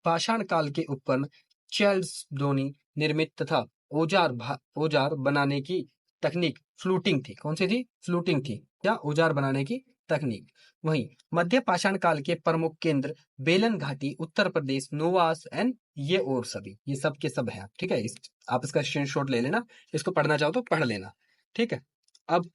पाषाण काल के उपकरण चार्ल्स डोनी निर्मित तथा औजार बनाने की तकनीक फ्लूटिंग थी। कौन सी थी? फ्लूटिंग थी, या औजार बनाने की तकनीक। वहीं मध्य पाषाण काल के प्रमुख केंद्र बेलन घाटी, उत्तर प्रदेश, नोवास एंड ये और सभी, ये सब के सब हैं। ठीक है। आप इसका स्क्रीनशॉट ले लेना, इसको पढ़ना चाहो तो पढ़ लेना। ठीक है। अब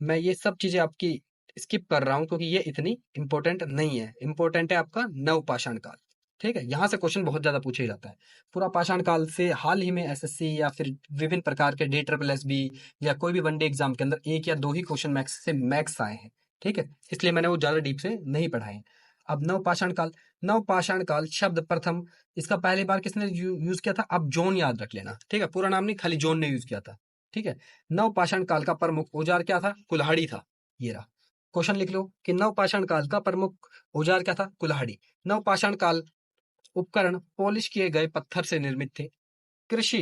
मैं ये सब चीजें आपकी स्किप कर रहा हूं क्योंकि ये इतनी इंपॉर्टेंट नहीं है। इंपॉर्टेंट है आपका नवपाषाण काल। ठीक है। यहां से क्वेश्चन बहुत ज्यादा पूछा जाता है। पूरा पाषाण काल से हाल ही में एसएससी या फिर विभिन्न प्रकार के DSSB या कोई भी वनडे एग्जाम के अंदर एक या दो ही क्वेश्चन मैक्स से मैक्स आए हैं। ठीक है। इसलिए मैंने वो ज्यादा डीप से नहीं पढ़ाए। अब नवपाषाण काल, नवपाषाण काल शब्द प्रथम इसका पहली बार किसने यूज किया था? अब जोन याद रख लेना। ठीक है। पूरा नाम नहीं, खाली जोन ने यूज किया था। ठीक है। नवपाषाण काल का प्रमुख औजार क्या था? कुल्हाड़ी था। ये रहा क्वेश्चन, लिख लो कि नवपाषाण काल का प्रमुख औजार क्या था? कुल्हाड़ी। नवपाषाण काल उपकरण पॉलिश किए गए पत्थर से निर्मित थे। कृषि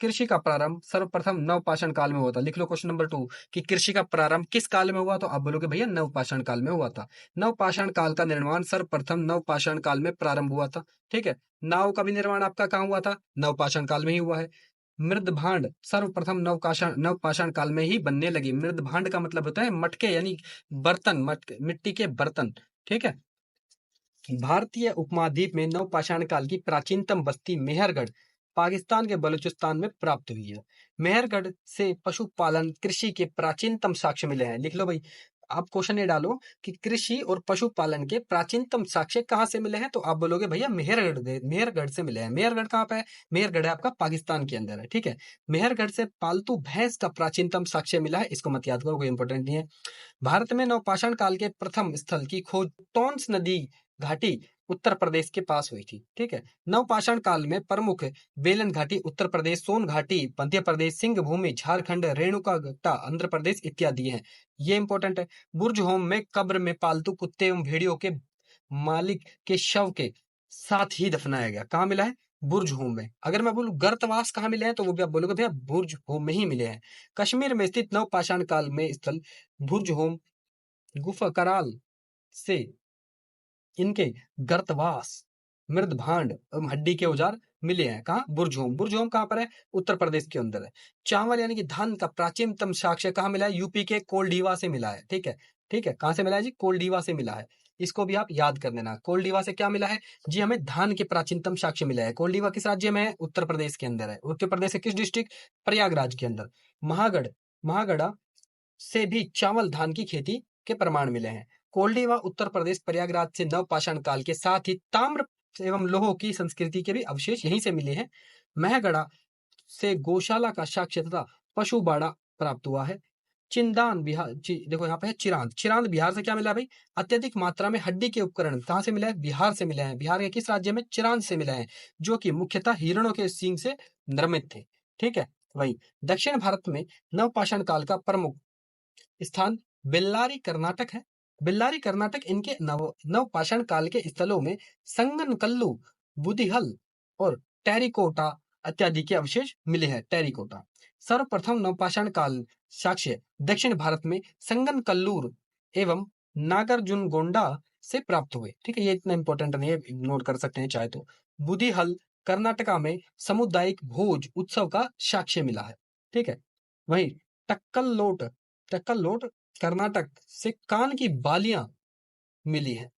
कृषि का प्रारंभ सर्वप्रथम नवपाषाण काल में हुआ था। लिख लो क्वेश्चन नंबर 2 कि कृषि का प्रारंभ किस काल में हुआ? तो आप बोलोगे भैया नवपाषाण काल में हुआ था। नवपाषाण काल का निर्माण सर्वप्रथम नवपाषाण काल में प्रारंभ हुआ था। ठीक है। नाव का भी निर्माण आपका कहाँ हुआ था? नवपाषाण काल में ही हुआ है। मृद भांड सर्वप्रथम नवपाषाण काल में ही बनने लगी। मृद भांड का मतलब होता है मटके, यानी बर्तन, मिट्टी के बर्तन। ठीक है। भारतीय उपमहाद्वीप में नवपाषाण काल की प्राचीनतम बस्ती मेहरगढ़ पाकिस्तान के बलूचिस्तान में प्राप्त हुई है। मेहरगढ़ से पशुपालन कृषि के प्राचीनतम साक्ष्य मिले हैं। लिख लो भाई, आप क्वेश्चन ये डालो कि कृषि और पशुपालन के प्राचीनतम साक्ष्य कहाँ से मिले हैं? तो आप बोलोगे भैया मेहरगढ़ से मिले हैं। मेहरगढ़ कहाँ पे है? मेहरगढ़ है आपका पाकिस्तान के अंदर है। ठीक है। मेहरगढ़ से पालतू भैंस का प्राचीनतम साक्ष्य मिला है। इसको मत याद करो, कोई इंपॉर्टेंट नहीं है। भारत में नवपाषाण काल के प्रथम स्थल की खोज टोंस नदी घाटी उत्तर प्रदेश के पास हुई थी। ठीक है। नवपाषाण काल में प्रमुख बेलन घाटी उत्तर प्रदेश, सोन घाटी मध्य प्रदेश, सिंह भूमि झारखंड, रेणुका गट्टा आंध्र प्रदेश इत्यादि हैं। ये इंपॉर्टेंट है। बुर्ज होम में कब्र में पालतू कुत्ते एवं भेड़ियों के मालिक के शव के साथ ही दफनाया गया। कहाँ मिला है? बुर्ज होम में। अगर मैं बोलूं गर्तवास कहाँ मिले हैं तो वो भी आप बोलोगे भैया बुर्ज होम में ही मिले हैं। कश्मीर में स्थित नवपाषाण काल में स्थल बुर्ज होम गुफा कराल से इनके गर्तवास, मृद भांड एवं हड्डी के औजार मिले हैं। कहाँ? बुर्ज होम कहाँ पर है? उत्तर प्रदेश के अंदर है। चावल यानी कि धान का प्राचीनतम साक्ष्य कहाँ मिला है? यूपी के कोलडीवा से मिला है। ठीक है। ठीक है। कहाँ से मिला है जी? कोलडीवा से मिला है। इसको भी आप याद कर लेना। कोलडीवा से क्या मिला है जी? हमें धान के प्राचीनतम साक्ष्य मिला है। कोलडीवा किस राज्य में है? उत्तर प्रदेश के अंदर है। उत्तर प्रदेश के किस डिस्ट्रिक्ट? प्रयागराज के अंदर। महागढ़ महागढ़ा से भी चावल धान की खेती के प्रमाण मिले हैं। कोल्डीवा उत्तर प्रदेश प्रयागराज से नवपाषाण काल के साथ ही ताम्र एवं लोह की संस्कृति के भी अवशेष यहीं से मिले हैं। महगढ़ा से गौशाला का साक्ष्य तथा पशु बाड़ा प्राप्त हुआ है। चिंदान बिहार देखो यहाँ पे है चिरांद। चिरांद बिहार से क्या मिला भाई? अत्यधिक मात्रा में हड्डी के उपकरण कहाँ से मिला है? बिहार से मिले हैं। बिहार के किस राज्य में? चिरांद से मिले हैं, जो कि मुख्यतः हिरणों के सींग से निर्मित थे। ठीक है। वही दक्षिण भारत में नवपाषाण काल का प्रमुख स्थान बेल्लारी कर्नाटक है। बेल्लारी कर्नाटक इनके नवपाषाण काल के स्थलों में संगनकल्लू, बुधिहल और टेरिकोटा इत्यादि के अवशेष मिले हैं। टेरिकोटा सर्वप्रथम नवपाषाण काल साक्ष्य दक्षिण भारत में संगनकल्लूर एवं नागार्जुनगोंडा से प्राप्त हुए। ठीक है, ये इतना इंपॉर्टेंट नहीं है, इग्नोर कर सकते हैं चाहे तो। बुधिहल कर्नाटका में सामुदायिक भोज उत्सव का साक्ष्य मिला है। ठीक है। वहीं टक्कल लोट कर्नाटक से कान की बालियां मिली है।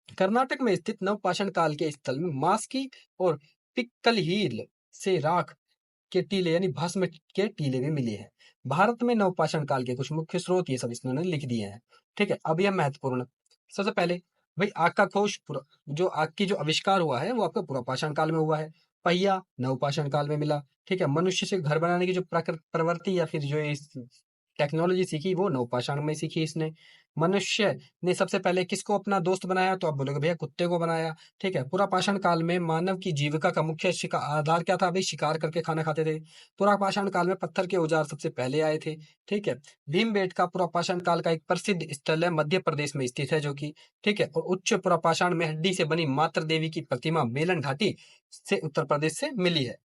कर्नाटक में स्थित नवपाषाण काल के स्थल में मास्की और पिक्कलहील से राख के टीले यानी भस्म के टीले भी मिले हैं। भारत में नवपाषाण काल के कुछ मुख्य स्रोत ये सब इसने लिख दिए हैं। ठीक है, अब यह महत्वपूर्ण। सबसे पहले भाई आग का खोज, जो आग की जो आविष्कार हुआ है वो आपका पुरापाषाण काल में हुआ है। पहिया नवपाषाण काल में मिला। ठीक है, मनुष्य से घर बनाने की जो प्रवृत्ति या फिर जो इस टेक्नोलॉजी सीखी वो नवपाषाण में सीखी इसने। मनुष्य ने सबसे पहले किसको अपना दोस्त बनाया? तो आप बोलोगे भैया कुत्ते को बनाया। ठीक है, पुरापाषाण काल में मानव की जीविका का मुख्य आधार क्या था? भाई शिकार करके खाना खाते थे। पुरापाषाण काल में पत्थर के औजार सबसे पहले आए थे। ठीक है, भीमबेटका पुरापाषाण काल का एक प्रसिद्ध स्थल है, मध्य प्रदेश में स्थित है जो कि। ठीक है, और उच्च पुरापाषाण में हड्डी से बनी मातृ देवी की प्रतिमा मेलन घाटी से उत्तर प्रदेश से मिली है।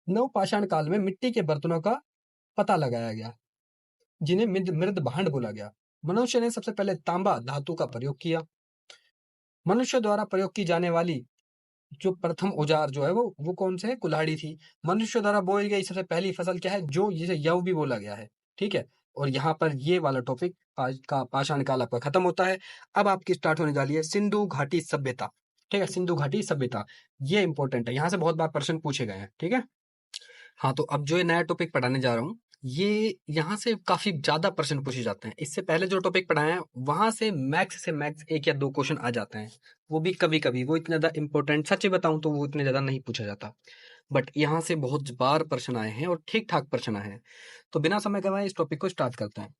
नवपाषाण काल में मिट्टी के बर्तनों का पता लगाया गया, जिन्हें मृद भांड बोला गया। मनुष्य ने सबसे पहले तांबा धातु का प्रयोग किया। मनुष्य द्वारा प्रयोग की जाने वाली जो प्रथम औजार जो है वो कौन से है? कुल्हाड़ी थी। मनुष्य द्वारा बोई गई सबसे पहली फसल क्या है? जो जिसे यव भी बोला गया है। ठीक है, और यहाँ पर ये वाला टॉपिक आज का पाषाण काल आपका खत्म होता है। अब आपकी स्टार्ट होने वाली है सिंधु घाटी सभ्यता। ठीक है, सिंधु घाटी सभ्यता ये इंपॉर्टेंट है, यहाँ से बहुत बार प्रश्न पूछे गए हैं। ठीक है, हाँ तो अब जो ये नया टॉपिक पढ़ाने जा रहा हूँ ये यहाँ से काफी ज्यादा प्रश्न पूछे जाते हैं। इससे पहले जो टॉपिक पढ़ाए हैं वहां से मैक्स एक या दो क्वेश्चन आ जाते हैं, वो भी कभी कभी। वो इतने ज्यादा इंपॉर्टेंट सच बताऊं तो वो इतने ज्यादा नहीं पूछा जाता, बट यहाँ से बहुत बार प्रश्न आए हैं और ठीक ठाक प्रश्न आए हैं। तो बिना समय गवाए इस टॉपिक को स्टार्ट करते हैं।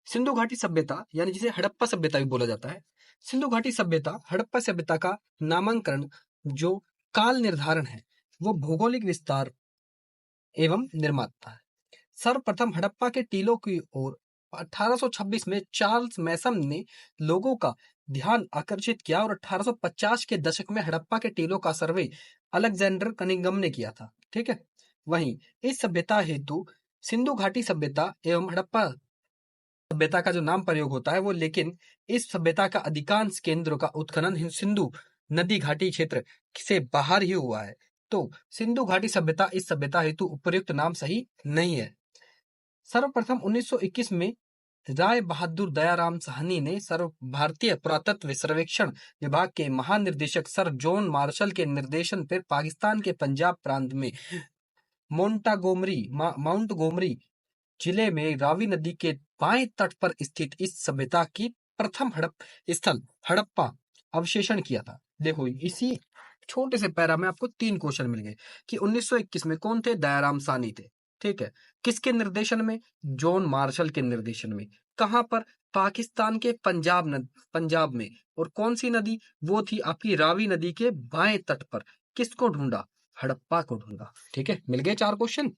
सिंधु घाटी सभ्यता यानी जिसे हड़प्पा सभ्यता भी बोला जाता है। सिंधु घाटी सभ्यता हड़प्पा सभ्यता का नामांकन जो काल निर्धारण है वो भौगोलिक विस्तार एवं निर्माता है। सर्वप्रथम हड़प्पा के टीलों की ओर 1826 में चार्ल्स मैसन ने लोगों का ध्यान आकर्षित किया और 1850 के दशक में हड़प्पा के टीलों का सर्वे अलेक्जेंडर कनिंगम ने किया था। ठीक है, वहीं इस सभ्यता हेतु सिंधु घाटी सभ्यता एवं हड़प्पा सभ्यता का जो नाम प्रयोग होता है वो, लेकिन इस सभ्यता का अधिकांश केंद्रों का उत्खनन सिंधु नदी घाटी क्षेत्र से बाहर ही हुआ है। तो सिंधु घाटी सभ्यता इस सभ्यता हेतु उपयुक्त नाम सही नहीं है। सर्वप्रथम 1921 में राय बहादुर दयाराम साहनी ने सर्व भारतीय पुरातत्व सर्वेक्षण विभाग के महानिर्देशक सर जॉन मार्शल के निर्देशन पर पाकिस्तान के पंजाब प्रांत में माउंट गोमरी जिले में रावी नदी के बाएं तट पर स्थित इस सभ्यता की प्रथम स्थल हड़प्पा अवशेषण किया था। देखो इसी छोटे से पैरा में आपको 3 क्वेश्चन मिल गए कि 1921 में कौन थे? दयाराम साहनी थे। ठीक है, किसके निर्देशन में? जॉन मार्शल के निर्देशन में। कहां पर? पाकिस्तान के पंजाब में। और कौन सी नदी? वो थी आपकी रावी नदी के बाएं तट पर। किसको ढूंढा? हड़प्पा को ढूंढा। ठीक है, मिल गए 4 क्वेश्चन।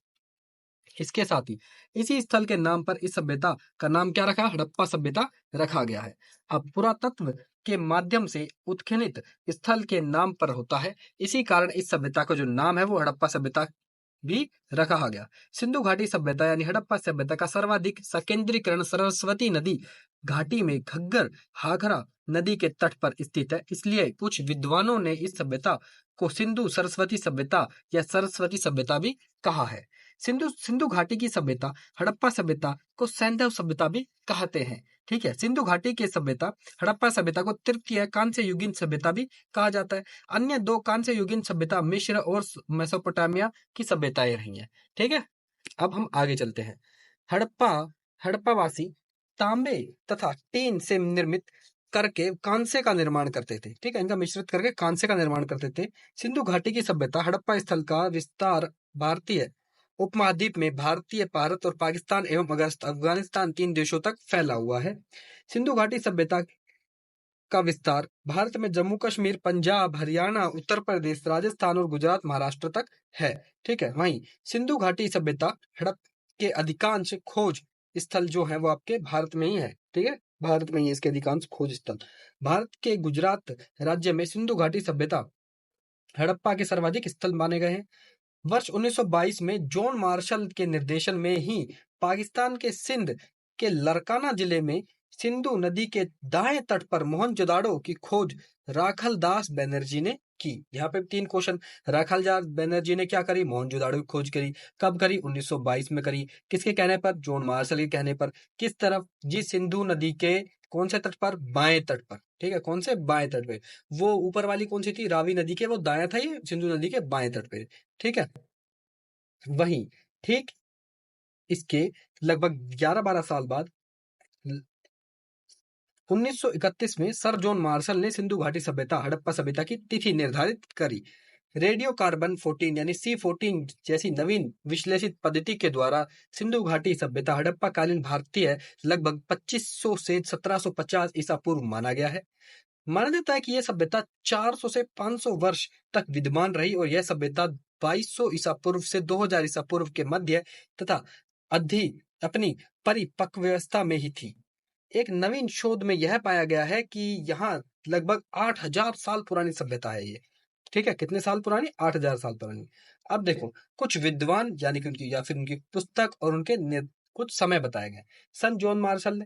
इसके साथ ही इसी स्थल के नाम पर इस सभ्यता का नाम क्या रखा? हड़प्पा सभ्यता रखा गया है। अब पुरातत्व के माध्यम से उत्खनित स्थल के नाम पर होता है, इसी कारण इस सभ्यता का जो नाम है वो हड़प्पा सभ्यता भी रखा गया। सिंधु घाटी सभ्यता यानी हड़प्पा सभ्यता का सर्वाधिक संकेंद्रीकरण सरस्वती नदी घाटी में घग्गर हाखरा नदी के तट पर स्थित है, इसलिए कुछ विद्वानों ने इस सभ्यता को सिंधु सरस्वती सभ्यता या सरस्वती सभ्यता भी कहा है। सिंधु घाटी की सभ्यता हड़प्पा सभ्यता को सैंधव सभ्यता भी कहते हैं। ठीक है, सिंधु घाटी की सभ्यता हड़प्पा सभ्यता को तृतीय कांस्य युगीन सभ्यता भी कहा जाता है। अन्य 2 कांस्य युगीन सभ्यता मिस्र और मेसोपोटामिया की सभ्यताएं रही हैं। ठीक है, अब हम आगे चलते हैं। हड़प्पावासी तांबे तथा टीन से निर्मित करके कांसे का निर्माण करते थे। ठीक है, इनका मिश्रित करके कांसे का निर्माण करते थे। सिंधु घाटी की सभ्यता हड़प्पा स्थल का विस्तार भारतीय उपमहाद्वीप में भारतीय, भारत और पाकिस्तान एवं अफगानिस्तान 3 देशों तक फैला हुआ है। सिंधु घाटी सभ्यता का विस्तार भारत में जम्मू कश्मीर, पंजाब, हरियाणा, उत्तर प्रदेश, राजस्थान और गुजरात, महाराष्ट्र तक है। ठीक है, वहीं सिंधु घाटी सभ्यता हड़प के अधिकांश खोज स्थल जो है वो आपके भारत में ही है। ठीक है, भारत में ही इसके अधिकांश खोज स्थल। भारत के गुजरात राज्य में सिंधु घाटी सभ्यता हड़प्पा के सर्वाधिक स्थल माने गए हैं। वर्ष 1922 में जॉन मार्शल के निर्देशन में ही पाकिस्तान के सिंध के लरकाना जिले में सिंधु नदी के दाएं तट पर मोहनजोदाड़ो की खोज राखलदास बनर्जी ने की। यहाँ पे 3 क्वेश्चन। राखलदास बनर्जी ने क्या करी? मोहनजोदाड़ो की खोज करी। कब करी? 1922 में करी। किसके कहने पर? जॉन मार्शल के कहने पर। किस तरफ? जी, सिंधु नदी के कौन से तट पर? बाएं तट पर। ठीक है, कौन से? बाएं तट पे। वो ऊपर वाली कौन सी थी? रावी नदी के वो दाया था, ये सिंधु नदी के बाएं तट पे। ठीक है, वहीं ठीक इसके लगभग 11-12 साल बाद 1931 में सर जॉन मार्शल ने सिंधु घाटी सभ्यता हड़प्पा सभ्यता की तिथि निर्धारित करी। रेडियो कार्बन 14 यानी C14 जैसी नवीन विश्लेषित पद्धति के द्वारा सिंधु घाटी सभ्यता हड़प्पा कालीन भारतीय लगभग 2500 से 1750 ईसा पूर्व माना गया है। माना जाता है कि यह सभ्यता 400 से 500 वर्ष तक विद्यमान रही और यह सभ्यता 2200 ईसा पूर्व से 2000 ईसा पूर्व के मध्य तथा अधी अपनी परिपक्वावस्था में ही थी। एक नवीन शोध में यह पाया गया है कि यहाँ लगभग 8000 साल पुरानी सभ्यता है ये। ठीक है, कितने साल पुरानी? 8000 साल पुरानी। अब देखो, कुछ विद्वान यानी कि उनकी या फिर उनकी पुस्तक और उनके कुछ समय बताए गए। सन जॉन मार्शल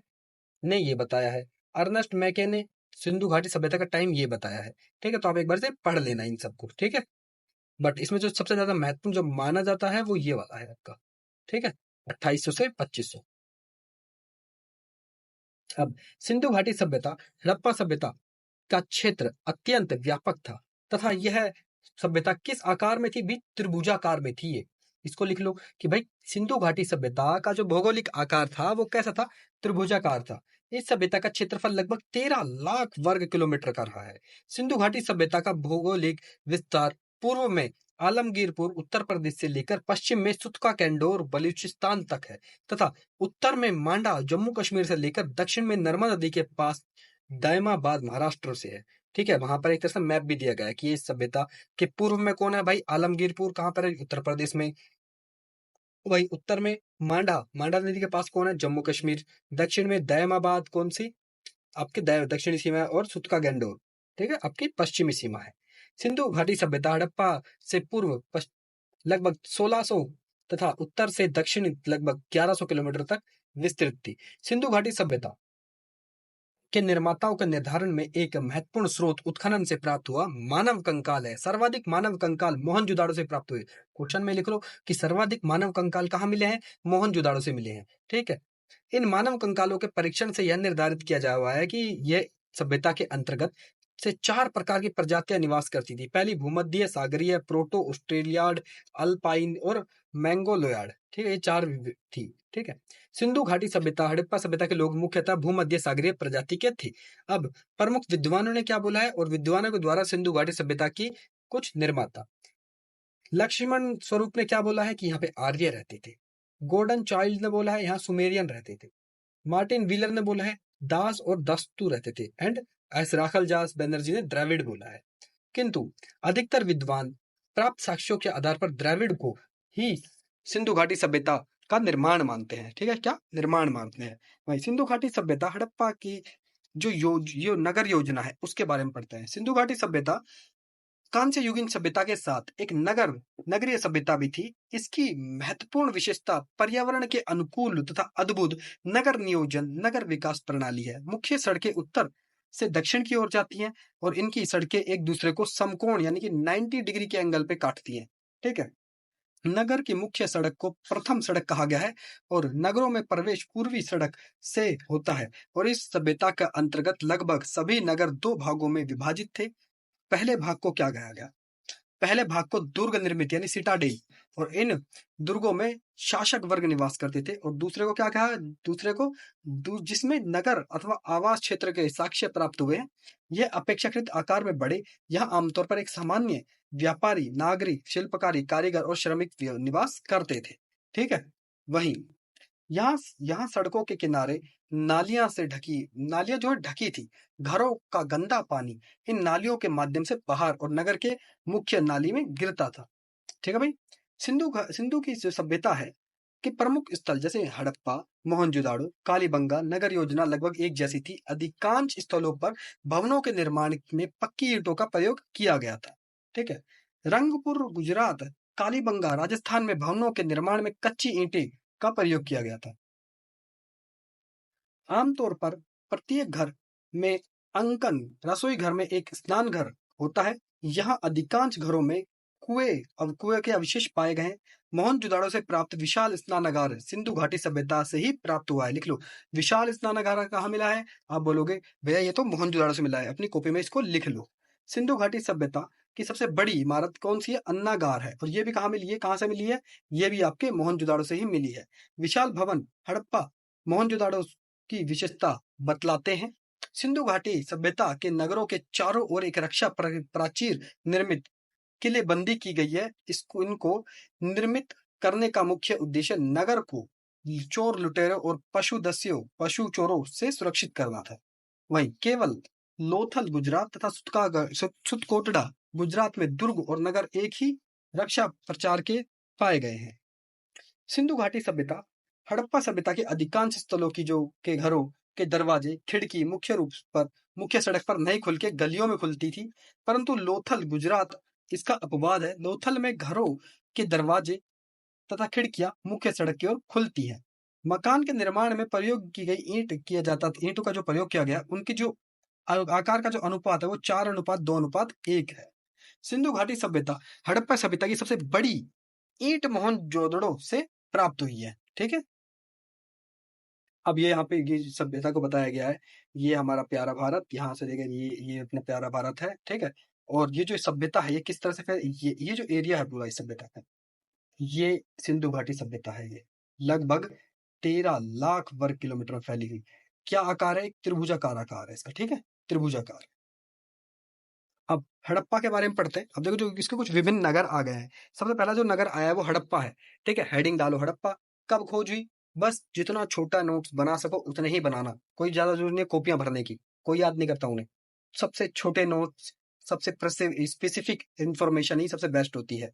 ने ये बताया है। अर्नेस्ट मैके ने सिंधु घाटी सभ्यता का टाइम ये बताया है। ठीक है, तो आप एक बार से पढ़ लेना इन सबको। ठीक है, बट इसमें जो सबसे ज्यादा महत्वपूर्ण जो माना जाता है वो ये वाला है आपका। ठीक है, 2800 से 2500। अब सिंधु घाटी सभ्यता हड़प्पा सभ्यता का क्षेत्र अत्यंत व्यापक था तथा यह सभ्यता किस आकार में थी? भी त्रिभुजाकार में थी ये। इसको लिख लो कि भाई सिंधु घाटी सभ्यता का जो भौगोलिक आकार था वो कैसा था? त्रिभुजाकार था। इस सभ्यता का क्षेत्रफल लगभग 13 लाख वर्ग किलोमीटर का रहा है। सिंधु घाटी सभ्यता का भौगोलिक विस्तार पूर्व में आलमगीरपुर उत्तर प्रदेश से लेकर पश्चिम में सुतका कैंडोर बलूचिस्तान तक है तथा उत्तर में मांडा जम्मू कश्मीर से लेकर दक्षिण में नर्मदा नदी के पास दायमाबाद महाराष्ट्र से है। ठीक है, वहां पर एक तरह से मैप भी दिया गया है कि इस सभ्यता के पूर्व में कौन है भाई? आलमगीरपुर कहाँ पर है? उत्तर प्रदेश में। वही उत्तर में मांडा, मांडा नदी के पास कौन है? जम्मू कश्मीर। दक्षिण में दायमाबाद कौन सी? आपकी दक्षिणी सीमा है। और सुतका गैंडोर, ठीक है, आपकी पश्चिमी सीमा है। सिंधु घाटी सभ्यता हड़प्पा से पूर्व लगभग 1600 तथा उत्तर से दक्षिण लगभग 1100 किलोमीटर तक विस्तृत थी। सिंधु घाटी सभ्यता के निर्माताओं के निर्धारण में एक महत्वपूर्ण स्रोत उत्खनन से प्राप्त हुआ मानव कंकाल है। सर्वाधिक मानव कंकाल मोहनजोदाड़ो से प्राप्त हुए। क्वेश्चन में लिख लो कि सर्वाधिक मानव कंकाल कहाँ मिले हैं? मोहनजोदाड़ो से मिले हैं। ठीक है, इन मानव कंकालों के परीक्षण से यह निर्धारित किया जा हुआ है कि यह सभ्यता के अंतर्गत से 4 प्रकार की प्रजातियां निवास करती थी। पहली भूमध्य सागरीय, प्रोटो ऑस्ट्रेलियाड, अल्पाइन और मैंगोलोयाड। ठीक है, ये 4 थी। ठीक है, सिंधु घाटी सभ्यता हड़प्पा सभ्यता के लोग मुख्यतः भूमध्य सागरीय प्रजाति के थे। अब प्रमुख विद्वानों ने क्या बोला है और विद्वानों के द्वारा सिंधु घाटी सभ्यता की कुछ निर्माता। लक्ष्मण स्वरूप ने क्या बोला है कि यहाँ पे आर्य रहते थे। गोल्डन चाइल्ड ने बोला है यहाँ सुमेरियन रहते थे। मार्टिन व्हीलर ने बोला है दास और दस्तू रहते थे। एंड एस राखलदास बनर्जी ने द्रविड़ बोला है। किंतु अधिकतर विद्वान प्राप्त साक्ष्यों के आधार पर द्रविड़ को ही सिंधु घाटी सभ्यता का निर्माण मानते हैं। ठीक है, क्या निर्माण मानते हैं। वही सिंधु घाटी सभ्यता हड़प्पा की जो नगर योजना है उसके बारे में पढ़ते हैं। सिंधु घाटी सभ्यता कांस्य युगीन सभ्यता के साथ एक नगरीय सभ्यता भी थी। इसकी महत्वपूर्ण विशेषता पर्यावरण के अनुकूल तथा अद्भुत नगर नियोजन, नगर विकास प्रणाली है। मुख्य सड़कें उत्तर से दक्षिण की ओर जाती हैं और इनकी सड़कें एक दूसरे को समकोण यानी कि 90 डिग्री के एंगल पे काटती हैं। ठीक है, नगर की मुख्य सड़क को प्रथम सड़क कहा गया है और नगरों में प्रवेश पूर्वी सड़क से होता है। और इस सभ्यता का अंतर्गत लगभग सभी नगर 2 भागों में विभाजित थे। पहले भाग को क्या कहा गया? पहले भाग को दुर्ग निर्मित यानी सिटाडेल, और इन दुर्गों में शासक वर्ग निवास करते थे। और दूसरे को क्या कहा, दूसरे को जिसमें नगर अथवा आवास क्षेत्र के साक्ष्य प्राप्त हुए हैं, यह अपेक्षाकृत आकार में बड़े, यह आमतौर पर एक सामान्य व्यापारी, नागरिक, शिल्पकारी, कारीगर और श्रमिक निवास करते थे। ठीक है। वहीं यहाँ यहाँ सड़कों के किनारे नालियां जो है ढकी थी। घरों का गंदा पानी इन नालियों के माध्यम से बाहर और नगर के मुख्य नाली में गिरता था। ठीक है भाई। सिंधु की जो सभ्यता है कि प्रमुख स्थल जैसे हड़प्पा, मोहनजोदाड़ो, कालीबंगा नगर योजना लगभग एक जैसी थी। अधिकांश स्थलों पर भवनों के निर्माण में पक्की ईंटों का प्रयोग किया गया था। ठीक है। रंगपुर गुजरात, कालीबंगा राजस्थान में भवनों के निर्माण में कच्ची ईंटें का प्रयोग किया गया था। आमतौर पर प्रत्येक घर में अंकन रसोई घर में एक स्नान घर होता है। यहाँ अधिकांश घरों में कुएं के अवशेष पाए गए हैं। मोहनजोदाड़ो से प्राप्त विशाल स्नानागार सिंधु घाटी सभ्यता से ही प्राप्त हुआ है। लिख लो, विशाल स्नानागार कहाँ मिला है? आप बोलोगे भैया ये तो मोहनजोदाड़ो से मिला है, अपनी कॉपी में इसको लिख लो। सिंधु घाटी सभ्यता की सबसे बड़ी इमारत कौन सी है? अन्नागार है। और ये भी कहाँ मिली है, कहाँ से मिली है? ये भी आपके मोहनजोदाड़ो से ही मिली है। विशाल भवन हड़प्पा मोहनजोदाड़ो की विशेषता बतलाते हैं। सिंधु घाटी सभ्यता के नगरों के चारों ओर एक रक्षा प्राचीर निर्मित किलेबंदी की गई है। इनको निर्मित करने का मुख्य उद्देश्य नगर को चोर लुटेरों और पशु चोरों से सुरक्षित करना था। वहीं केवल लोथल गुजरात तथा सुतकोटड़ा गुजरात में दुर्ग और नगर एक ही रक्षा प्रचार के पाए गए हैं। सिंधु घाटी सभ्यता हड़प्पा सभ्यता के अधिकांश स्थलों की जो के घरों के दरवाजे खिड़की मुख्य सड़क पर नहीं खुल के गलियों में खुलती थी। परंतु लोथल गुजरात इसका अपवाद है। लोथल में घरों के दरवाजे तथा खिड़कियां मुख्य सड़क की ओर खुलती है। मकान के निर्माण में प्रयोग की गई ईंटों का जो प्रयोग किया गया, उनकी जो आकार का जो अनुपात है वो 4:2:1 है। सिंधु घाटी सभ्यता हड़प्पा सभ्यता की सबसे बड़ी ईंट मोहनजोदड़ो से प्राप्त हुई है। ठीक है। अब ये यहाँ पे ये सभ्यता को बताया गया है। ये हमारा प्यारा भारत, यहाँ से लेकर ये अपना प्यारा भारत है। ठीक है। और ये जो सभ्यता है ये किस तरह से ये जो एरिया है पूरा इस सभ्यता का, ये सिंधु घाटी सभ्यता है। ये लगभग 13 लाख वर्ग किलोमीटर में फैली हुई। क्या आकार है? त्रिभुजाकार आकार है इसका। ठीक है, त्रिभुजाकार। अब हड़प्पा के बारे में पढ़ते हैं। अब देखो जो इसके कुछ विभिन्न नगर आ गए हैं। सबसे पहला जो नगर आया है वो हड़प्पा है। ठीक है, हेडिंग डालो हड़प्पा। कब खोज हुई? बस जितना छोटा नोट्स बना सको उतने ही बनाना, कोई ज्यादा जरूरी नहीं कॉपियां भरने की, कोई याद नहीं करता उन्हें। सबसे छोटे नोट्स, सबसे स्पेसिफिक इंफॉर्मेशन ही सबसे बेस्ट होती है।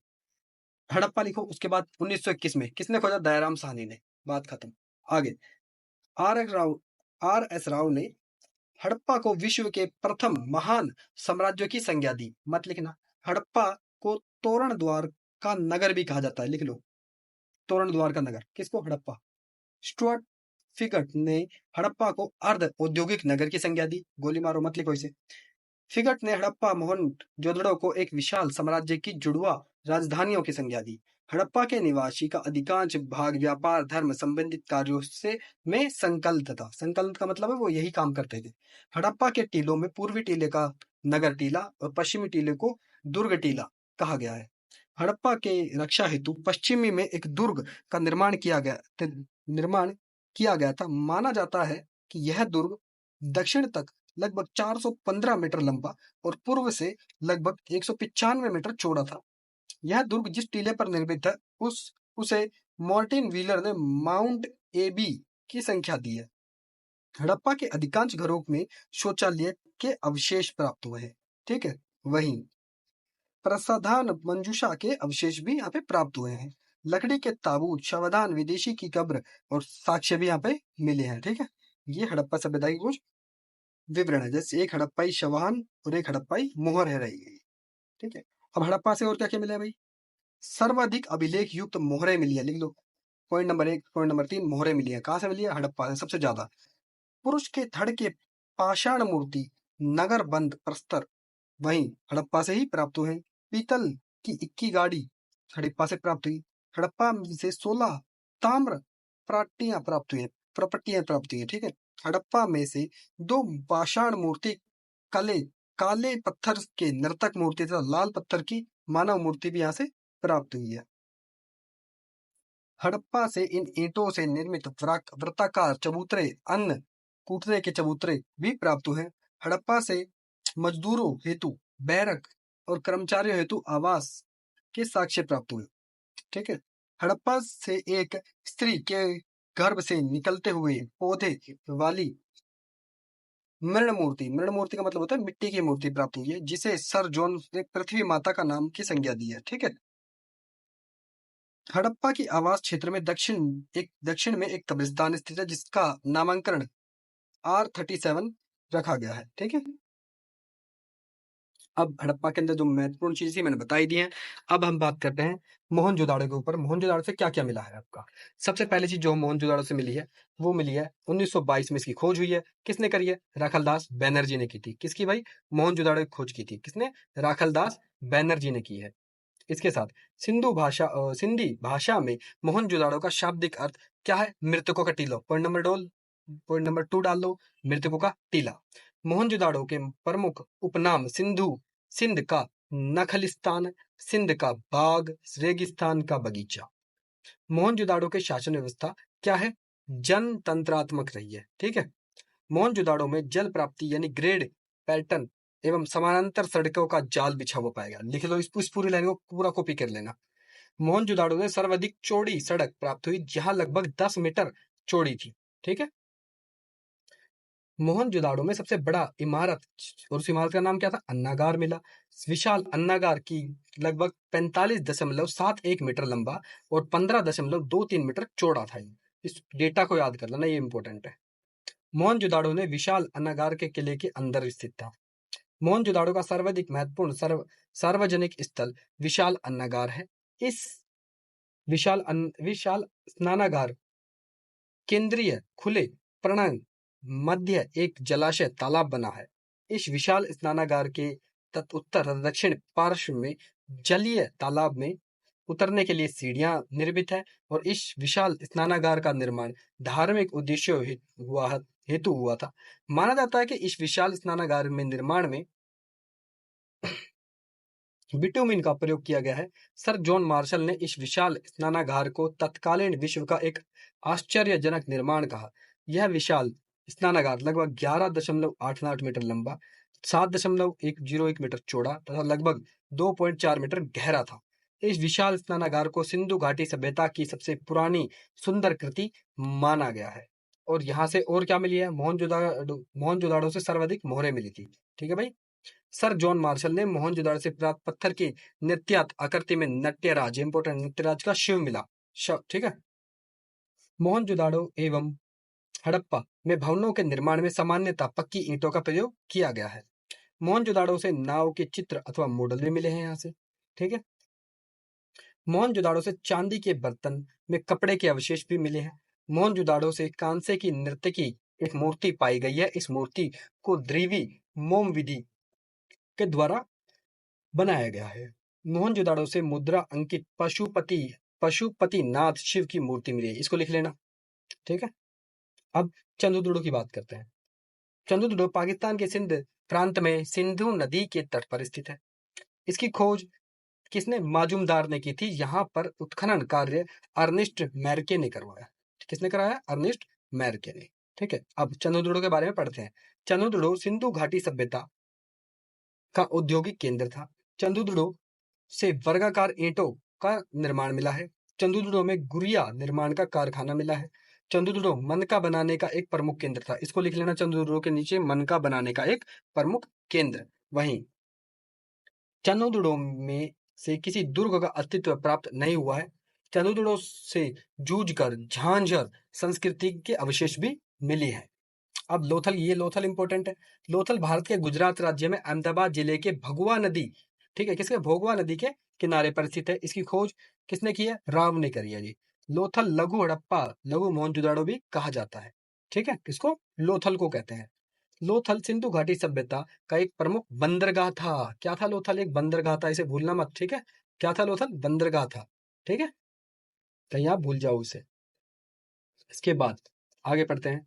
हड़प्पा लिखो। उसके बाद 1921 में किसने खोजा? दयाराम साहनी ने। बात खत्म। आगे आर एस राव ने हड़प्पा को विश्व के प्रथम महान साम्राज्य की संज्ञा दी। मत लिखना। हड़प्पा को तोरण द्वार का नगर भी कहा जाता है। लिख लो, तोरण द्वार का नगर। किसको? हड़प्पा। स्टुअर्ट फिगट ने हड़प्पा को अर्ध औद्योगिक नगर की संज्ञा दी। गोली मारो, मत लिखो इसे। फिगट ने हड़प्पा मोहनजोदड़ो को एक विशाल साम्राज्य की जुड़वा राजधानियों की संज्ञा दी। हड़प्पा के निवासी का अधिकांश भाग व्यापार, धर्म संबंधित कार्यों से में संकल्प था। संकल्प का मतलब है वो यही काम करते थे। हड़प्पा के टीलों में पूर्वी टीले का नगर टीला और पश्चिमी टीले को दुर्ग टीला कहा गया है। हड़प्पा के रक्षा हेतु पश्चिमी में एक दुर्ग का निर्माण किया गया था। माना जाता है कि यह दुर्ग दक्षिण तक लगभग 415 मीटर लंबा और पूर्व से लगभग 195 मीटर चौड़ा था। यह दुर्ग जिस टीले पर निर्मित है उसे मार्टिन व्हीलर ने माउंट एबी की संख्या दी है। हड़प्पा के अधिकांश घरों में शौचालय के अवशेष प्राप्त हुए हैं। ठीक है। वहीं प्रसाधान मंजूषा के अवशेष भी यहाँ पे प्राप्त हुए हैं। लकड़ी के ताबूत, शवदान, विदेशी की कब्र और साक्ष्य भी यहाँ पे मिले हैं। ठीक है। ये हड़प्पा सभ्यता की कुछ विवरण है। जैसे एक हड़प्पाई शवाहन और एक हड़प्पाई मोहर है रही गई। ठीक है। अब हड़प्पा से और क्या क्या मिला है भाई? सर्वाधिक अभिलेख युक्त मोहरें मिली है। लिख लो, पॉइंट नंबर 1। पॉइंट नंबर 3, मोहरें मिली है। कहाँ से मिली है? हड़प्पा से सबसे ज्यादा। पुरुष के धड़ के पाषाण मूर्ति, नगर बंद प्रस्तर वहीं हड़प्पा से ही प्राप्त हुए हैं। पीतल की इक्की गाड़ी हड़प्पा से प्राप्त हुई। हड़प्पा से 16 ताम्र प्रॉपर्टियां प्राप्त हुई है। ठीक है। हड़प्पा में से 2 पाषाण मूर्ति, काले काले पत्थर के नर्तक मूर्ति तथा लाल पत्थर की मानव मूर्ति भी यहाँ से प्राप्त हुई है। हड़प्पा से इन ईंटों से निर्मित वृत्ताकार चबूतरे, अन्न कूटने के चबूतरे भी प्राप्त हुए हैं। हड़प्पा से मजदूरों हेतु बैरक और कर्मचारियों हेतु आवास के साक्ष्य प्राप्त हुए। ठीक है। हड़प्पा से एक स्त्री के गर्भ से निकलते हुए पौधे वाली मृण मूर्ति का मतलब होता है मिट्टी की मूर्ति प्राप्त हुई है, जिसे सर जॉन ने पृथ्वी माता का नाम की संज्ञा दी है। ठीक है। हड़प्पा की आवास क्षेत्र में दक्षिण में एक कब्रिस्तान स्थित है, जिसका नामांकन R37 रखा गया है। ठीक है। अब हड़प्पा के अंदर जो महत्वपूर्ण चीज थी मैंने बताई दी है। अब हम बात करते हैं मोहनजोदाड़ो के ऊपर। मोहनजोदाड़ो से क्या क्या मिला है आपका। सबसे पहली चीज जो मोहनजोदाड़ो से मिली है वो मिली है 1922 में इसकी खोज हुई है। किसने करी है? राखलदास बैनर्जी ने की थी। किसकी भाई? मोहनजोदाड़ो की खोज की थी किसने? राखलदास बैनर्जी ने की है। इसके साथ सिंधी भाषा में मोहनजोदाड़ो का शाब्दिक अर्थ क्या है? मृतकों का टीला। पॉइंट नंबर 2 डाल दो, मृतकों का टीला। मोहनजोदाड़ो के प्रमुख उपनाम सिंध का नखलिस्तान, सिंध का बाग, रेगिस्तान का बगीचा। मोहनजोदाड़ो के शासन व्यवस्था क्या है? जनतंत्रात्मक रही है। ठीक है। मोहनजोदाड़ो में जल प्राप्ति यानी ग्रेड पैटर्न एवं समानांतर सड़कों का जाल बिछा हुआ पाएगा। लिख लो इस पूरी लाइन को पूरा कॉपी कर लेना। मोहनजोदाड़ो में सर्वाधिक चौड़ी सड़क प्राप्त हुई, जहां लगभग 10 मीटर चौड़ी थी। ठीक है। मोहनजोदाड़ो में सबसे बड़ा इमारत और उस इमारत का नाम क्या था? अन्नागार मिला। विशाल अन्नागार की लगभग 45.71 मीटर लंबा और 15.23 मीटर चौड़ा था। इस डेटा को याद कर लेना, ये इंपॉर्टेंट है। मोहनजोदाड़ो ने विशाल अन्नागार के किले के अंदर स्थित था। मोहनजोदाड़ो का सर्वाधिक महत्वपूर्ण सार्वजनिक स्थल विशाल अन्नागार है। इस विशाल स्नानागार केंद्रीय खुले प्रणांग मध्य एक जलाशय तालाब बना है। इस विशाल स्नानागार के उत्तर तथा दक्षिण पार्श्व में जलीय तालाब में उतरने के लिए सीढ़ियां निर्मित है और इस विशाल स्नानागार का निर्माण धार्मिक उद्देश्यों हेतु हुआ था। माना जाता है कि इस विशाल स्नानागार में निर्माण में बिटुमिन का प्रयोग किया गया है। सर जॉन मार्शल ने इस विशाल स्नानागार को तत्कालीन विश्व का एक आश्चर्यजनक निर्माण कहा। यह विशाल स्नानागार लगभग 11.88 मीटर लंबा, 7.101 मीटर चौड़ा तथा लगभग 2.4 मीटर गहरा था। इस विशाल स्नानागार को सिंधु घाटी सभ्यता की सबसे पुरानी सुंदर कृति माना गया है। और यहाँ से और क्या मिली है? मोहनजोदाड़ो से सर्वाधिक मोहरें मिली थी। ठीक है भाई। सर जॉन मार्शल ने मोहनजोदाड़ो से प्राप्त पत्थर की नृत्यात आकृति में नट्यराज, इंपोर्टेंट, नट्यराज का शिव मिला। ठीक है। मोहनजोदाड़ो एवं हड़प्पा में भवनों के निर्माण में सामान्यतः पक्की ईंटों का प्रयोग किया गया है। मोहनजोदाड़ो से नाव के चित्र अथवा मॉडल भी मिले हैं यहाँ से। ठीक है। मोहनजोदाड़ो से चांदी के बर्तन में कपड़े के अवशेष भी मिले हैं। मोहनजोदाड़ो से कांसे की नर्तकी एक मूर्ति पाई गई है। इस मूर्ति को द्विवी मोम विधि के द्वारा बनाया गया है। मोहनजोदाड़ो से मुद्रा अंकित पशुपति नाथ शिव की मूर्ति मिली है। इसको लिख लेना। ठीक है। अब चंद्रद्रोण की बात करते हैं। चंद्रद्रोण पाकिस्तान के सिंध प्रांत में सिंधु नदी के तट पर स्थित है। इसकी खोज किसने? माजुमदार ने की थी। यहाँ पर उत्खनन कार्य अर्नेस्ट मैर्के ने करवाया। किसने कराया? अर्नेस्ट मैर्के ने। ठीक है। अब चंद्रद्रोण के बारे में पढ़ते हैं। चंद्रद्रोण सिंधु घाटी सभ्यता का औद्योगिक केंद्र था। चंद्रद्रोण से वर्गाकार ईंटों का निर्माण मिला है। चंद्रद्रोण में गुड़िया निर्माण का कारखाना मिला है। चंद्रद्रोण मनका बनाने का एक प्रमुख केंद्र था। इसको लिख लेना, चंद्रद्रोण के नीचे मनका बनाने का एक प्रमुख केंद्र। वहीं चंद्रद्रोण में से किसी दुर्ग का अस्तित्व प्राप्त नहीं हुआ है। चंद्रद्रोण से जूझकर झांझर संस्कृति के अवशेष भी मिले हैं। अब लोथल, ये लोथल इंपॉर्टेंट है। लोथल भारत के गुजरात राज्य में अहमदाबाद जिले के भगवा नदी, ठीक है, किसके? भोगवा नदी के किनारे पर स्थित है। इसकी खोज किसने की है? राव ने करी है जी। लोथल लघु हड़प्पा, लघु मोहनजोदाड़ो भी कहा जाता है। ठीक है। किसको? लोथल को कहते हैं। लोथल सिंधु घाटी सभ्यता का एक प्रमुख बंदरगाह था। क्या था लोथल? एक बंदरगाह था, इसे भूलना मत। ठीक है। क्या था लोथल? बंदरगाह था। ठीक है। कहीं आप भूल जाओ उसे। इसके बाद आगे पढ़ते हैं।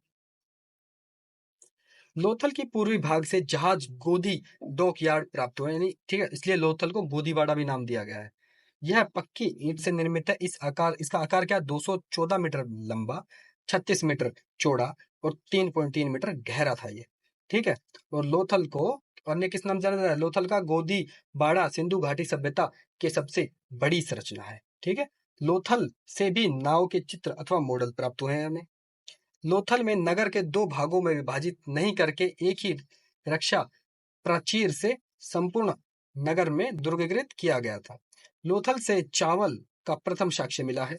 लोथल की पूर्वी भाग से जहाज गोदी डॉक यार्ड प्राप्त हुए, यानी ठीक है, इसलिए लोथल को गोदीवाड़ा भी नाम दिया गया है। यह पक्की ईंट से निर्मित है। इसका आकार क्या है? 214 मीटर लंबा, 36 मीटर चौड़ा और 3.3 मीटर गहरा था ये। ठीक है। और लोथल को अन्य किस नाम से जाना जाता है? लोथल का गोदी बाड़ा सिंधु घाटी सभ्यता के सबसे बड़ी संरचना है। ठीक है। लोथल से भी नाव के चित्र अथवा मॉडल प्राप्त हुए हैं हमें। लोथल में नगर के दो भागों में विभाजित नहीं करके एक ही रक्षा प्राचीर से संपूर्ण नगर में दुर्गीकृत किया गया था। लोथल से चावल का प्रथम साक्ष्य मिला है।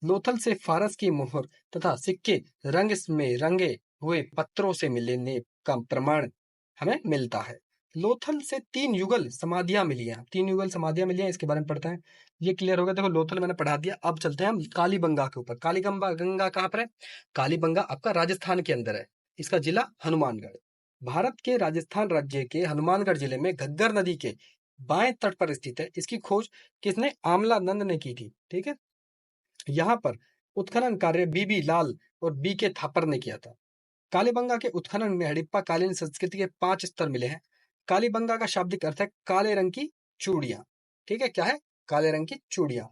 लोथल से फारस की मोहर तथा सिक्के रंग में रंगे हुए पत्थरों से मिलने का प्रमाण हमें मिलता है। लोथल से 3 युगल समाधियां मिली हैं। 3 युगल समाधियां मिली हैं, इसके बारे में पढ़ते हैं। ये क्लियर हो गया। देखो लोथल मैंने पढ़ा दिया। अब चलते हैं हम कालीबंगा के ऊपर। कालीगंगा गंगा कहाँ पर है? कालीबंगा आपका राजस्थान के अंदर है। इसका जिला हनुमानगढ़। भारत के राजस्थान राज्य के हनुमानगढ़ जिले में घग्गर नदी के बाएं तट पर स्थित है। इसकी खोज किसने? आमला नंद ने की थी। ठीक है। यहाँ पर उत्खनन कार्य बीबी लाल और बी के थापर ने किया था। कालीबंगा के उत्खनन में हड़प्पा कालीन संस्कृति के 5 स्तर मिले हैं। कालीबंगा का शाब्दिक अर्थ है काले रंग की चूड़ियां। ठीक है। क्या है? काले रंग की चूड़ियां।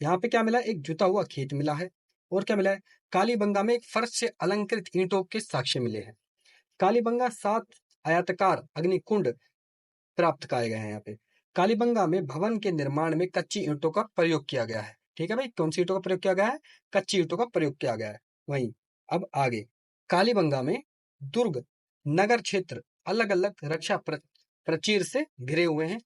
यहाँ पे क्या मिला? एक जुता हुआ खेत मिला है। और क्या मिला है? कालीबंगा में एक फर्श से अलंकृत ईंटों के साक्ष्य मिले हैं। कालीबंगा 7 आयताकार अग्निकुंड प्राप्त किए गए हैं। यहाँ पे कालीबंगा में भवन के निर्माण में कच्ची ईंटों का प्रयोग किया गया है। ठीक है भाई, कौन सी ईंटों का प्रयोग किया गया है? कच्ची ईंटों का प्रयोग किया गया है। वहीं अब आगे कालीबंगा में दुर्ग नगर क्षेत्र अलग अलग रक्षा प्राचीर से घिरे हुए हैं।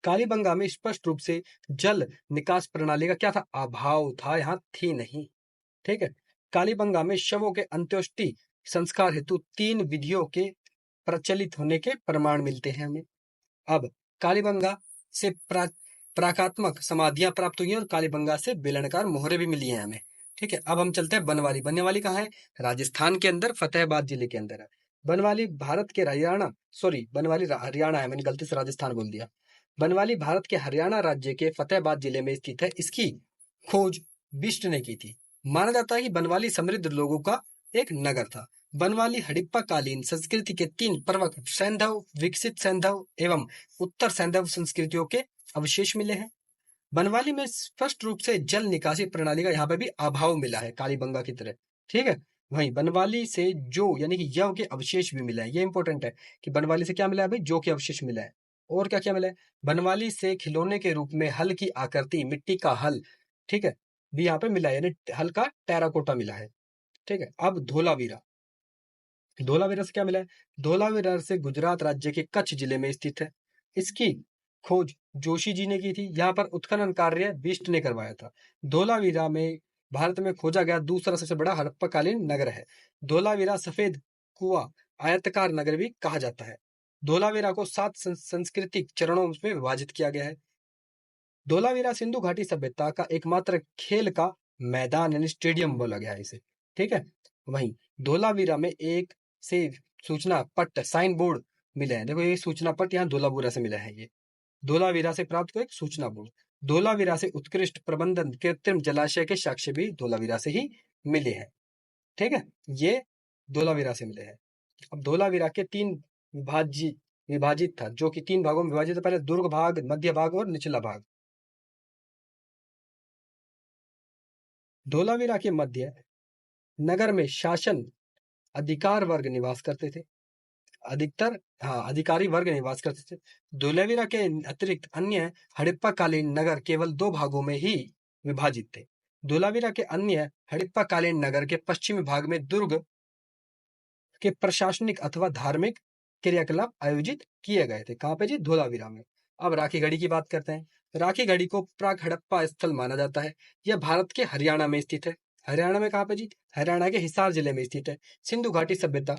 कालीबंगा में स्पष्ट रूप से जल निकास प्रणाली का क्या था? अभाव था, यहाँ थी नहीं। ठीक है। कालीबंगा में शवों के अंत्येष्टि संस्कार हेतु 3 विधियों के प्रचलित होने के प्रमाण मिलते हैं हमें। अब कालीबंगा से प्राकात्मक समाधियां प्राप्त हुई हैं और कालीबंगा से बेलनाकार मोहरें भी मिली हैं हमें। ठीक है। अब हम चलते हैं बनवाली। बनवाली कहाँ है? राजस्थान के अंदर, फतेहाबाद जिले के अंदर है। बनवाली भारत के हरियाणा, सॉरी बनवाली हरियाणा है, मैंने गलती से राजस्थान बोल दिया। बनवाली भारत के हरियाणा राज्य के फतेहाबाद जिले में स्थित है। इसकी खोज बिष्ट ने की थी। माना जाता है कि बनवाली समृद्ध लोगों का एक नगर था। बनवाली हड़प्पा कालीन संस्कृति के 3 प्रमुख सैंधव, विकसित सैंधव एवं उत्तर सैंधव संस्कृतियों के अवशेष मिले हैं। बनवाली में स्पष्ट रूप से जल निकासी प्रणाली का यहाँ पे भी अभाव मिला है, कालीबंगा की तरह। ठीक है। वहीं बनवाली से जो यानी कि यव के अवशेष भी मिले हैं। ये इंपॉर्टेंट है कि बनवाली से क्या मिला है भाई? जो के अवशेष मिला है। और क्या क्या मिला है? बनवाली से खिलौने के रूप में हल की आकृति, मिट्टी का हल, ठीक है, भी यहाँ पे मिला है, यानी हल का टेराकोटा मिला है। ठीक है। अब धोलावीरा। धोलावीरा से क्या मिला है? धोलावीरा से गुजरात राज्य के कच्छ जिले में स्थित है। इसकी खोज जोशी जी ने की थी। यहाँ पर उत्खनन कार्य बिष्ट ने करवाया था। धोलावीरा में भारत में खोजा गया दूसरा सबसे बड़ा हड़प्पाकालीन नगर है। धोलावीरा सफेद कुआं आयताकार नगर भी कहा जाता है। धोलावीरा को 7 सांस्कृतिक चरणों में विभाजित किया गया है। धोलावीरा सिंधु घाटी सभ्यता का एकमात्र खेल का मैदान यानी स्टेडियम बोला गया है इसे। ठीक है। वहीं धोलावीरा में एक से सूचना पट्ट साइन बोर्ड मिले हैं। देखो ये सूचना पट्ट यहाँ धोलावीरा से मिला है। ये धोलावीरा से प्राप्त हुआ एक सूचना बोर्ड। धोलावीरा से उत्कृष्ट प्रबंधन कृत्रिम जलाशय के साक्ष्य भी धोलावीरा से ही मिले हैं। ठीक है। ये धोलावीरा से मिले हैं। अब धोलावीरा के 3 विभाजित था, जो कि 3 भागों में विभाजित था। पहले दुर्ग भाग, मध्य भाग और निचला भाग। धोलावीरा के मध्य नगर में शासन अधिकार वर्ग निवास करते थे। अधिकतर अधिकारी वर्ग निवास करते थे। धोलावीरा के अतिरिक्त अन्य हड़प्पाकालीन नगर केवल 2 भागों में ही विभाजित थे। धोलावीरा के अन्य हड़प्पाकालीन नगर के पश्चिमी भाग में दुर्ग के प्रशासनिक अथवा धार्मिक क्रियाकलाप आयोजित किए गए थे। कहाँ पे जी? धोलावीरा में। अब राखीगढ़ी की बात करते हैं। राखीगढ़ी को प्राक हड़प्पा स्थल माना जाता है। यह भारत के हरियाणा में स्थित है। हरियाणा में कहाँ पे जी? हरियाणा के हिसार जिले में स्थित है। सिंधु घाटी सभ्यता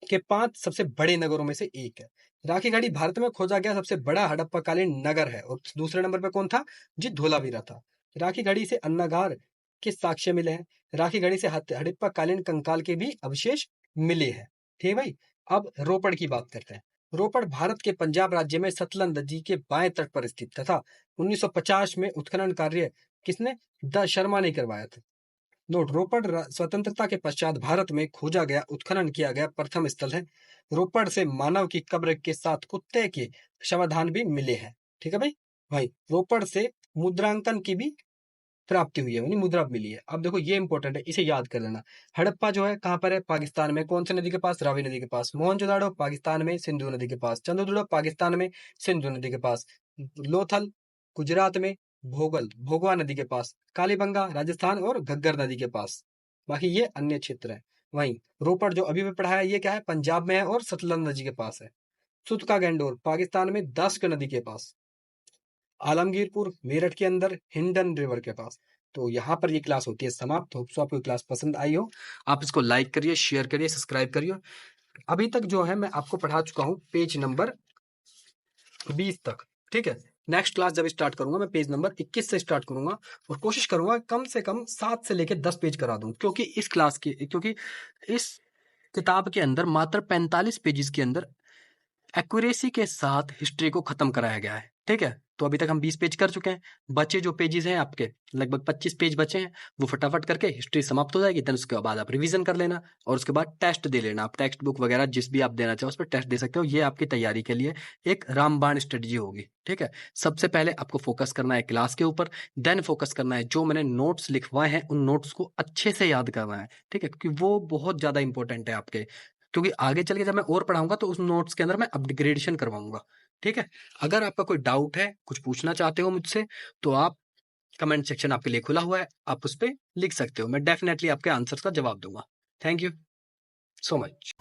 के 5 सबसे बड़े नगरों में से एक है। राखीगढ़ी भारत में खोजा गया सबसे बड़ा हड़प्पाकालीन नगर है। और दूसरे नंबर पे कौन था जी? धोलावीरा था। राखीगढ़ी से अन्नगार के साक्ष्य मिले हैं। राखीगढ़ी से हड़प्पाकालीन कंकाल के भी अवशेष मिले हैं। ठीक है भाई। अब रोपड़ की बात करते हैं। रोपड़ भारत के पंजाब राज्य में सतलज नदी के बाएं तट पर स्थित तथा 1950 में उत्खनन कार्य किसने? द शर्मा ने करवाया था। नोट, रोपड़ स्वतंत्रता के पश्चात भारत में खोजा गया, उत्खनन किया गया प्रथम स्थल है। रोपड़ से मानव की कब्र के साथ कुत्ते के शवाधान भी मिले हैं। ठीक है भाई। भाई रोपड़ से मुद्रांकन की भी प्राप्ति हुई है, यानी मुद्रा मिली है। अब देखो ये इंपॉर्टेंट है, इसे याद कर लेना। हड़प्पा जो है कहाँ पर है? पाकिस्तान में। कौन सी नदी के पास? रावी नदी के पास। मोहनजोदाड़ो पाकिस्तान में, सिंधु नदी के पास। चंद्रदुर्ग पाकिस्तान में, सिंधु नदी के पास। लोथल गुजरात में, भोगल भोगवा नदी के पास। कालीबंगा राजस्थान और घग्गर नदी के पास। बाकी ये अन्य क्षेत्र है। वहीं रोपड़ जो अभी भी पढ़ा है, ये क्या है? पंजाब में है और सतलज नदी के पास है। सुत का गैंडोर पाकिस्तान में, दस्क नदी के पास। आलमगीरपुर मेरठ के अंदर, हिंडन रिवर के पास। तो यहाँ पर ये क्लास होती है समाप्त। होप सो आपको क्लास पसंद आई हो। आप इसको लाइक करिए, शेयर करिए, सब्सक्राइब करिए। अभी तक जो है मैं आपको पढ़ा चुका हूँ पेज नंबर 20 तक। ठीक है। नेक्स्ट क्लास जब स्टार्ट करूंगा मैं पेज नंबर 21 से स्टार्ट करूंगा और कोशिश करूंगा कम से कम 7 से लेकर 10 पेज करा दूं, क्योंकि इस किताब के अंदर मात्र 45 पेजेस के अंदर एक्यूरेसी के साथ हिस्ट्री को खत्म कराया गया है। ठीक है। तो अभी तक हम 20 पेज कर चुके हैं। बचे जो पेजेस हैं आपके लगभग 25 पेज बचे हैं, वो फटाफट करके हिस्ट्री समाप्त हो जाएगी। देन उसके बाद आप रिवीजन कर लेना और उसके बाद टेस्ट दे लेना। आप टेक्स्ट बुक वगैरह जिस भी आप देना चाहो उस पर टेस्ट दे सकते हो। ये आपकी तैयारी के लिए एक रामबाण स्ट्रेटजी होगी। ठीक है। सबसे पहले आपको फोकस करना है क्लास के ऊपर, देन फोकस करना है जो मैंने नोट्स लिखवाए हैं उन नोट्स को अच्छे से याद करना है। ठीक है, क्योंकि वो बहुत ज्यादा इंपॉर्टेंट है आपके, क्योंकि आगे चल के जब मैं और पढ़ाऊंगा तो उस नोट्स के अंदर मैं अपग्रेडेशन करवाऊंगा। ठीक है। अगर आपका कोई डाउट है, कुछ पूछना चाहते हो मुझसे, तो आप कमेंट सेक्शन आपके लिए खुला हुआ है, आप उस पर लिख सकते हो। मैं डेफिनेटली आपके आंसर्स का जवाब दूंगा। Thank you so much.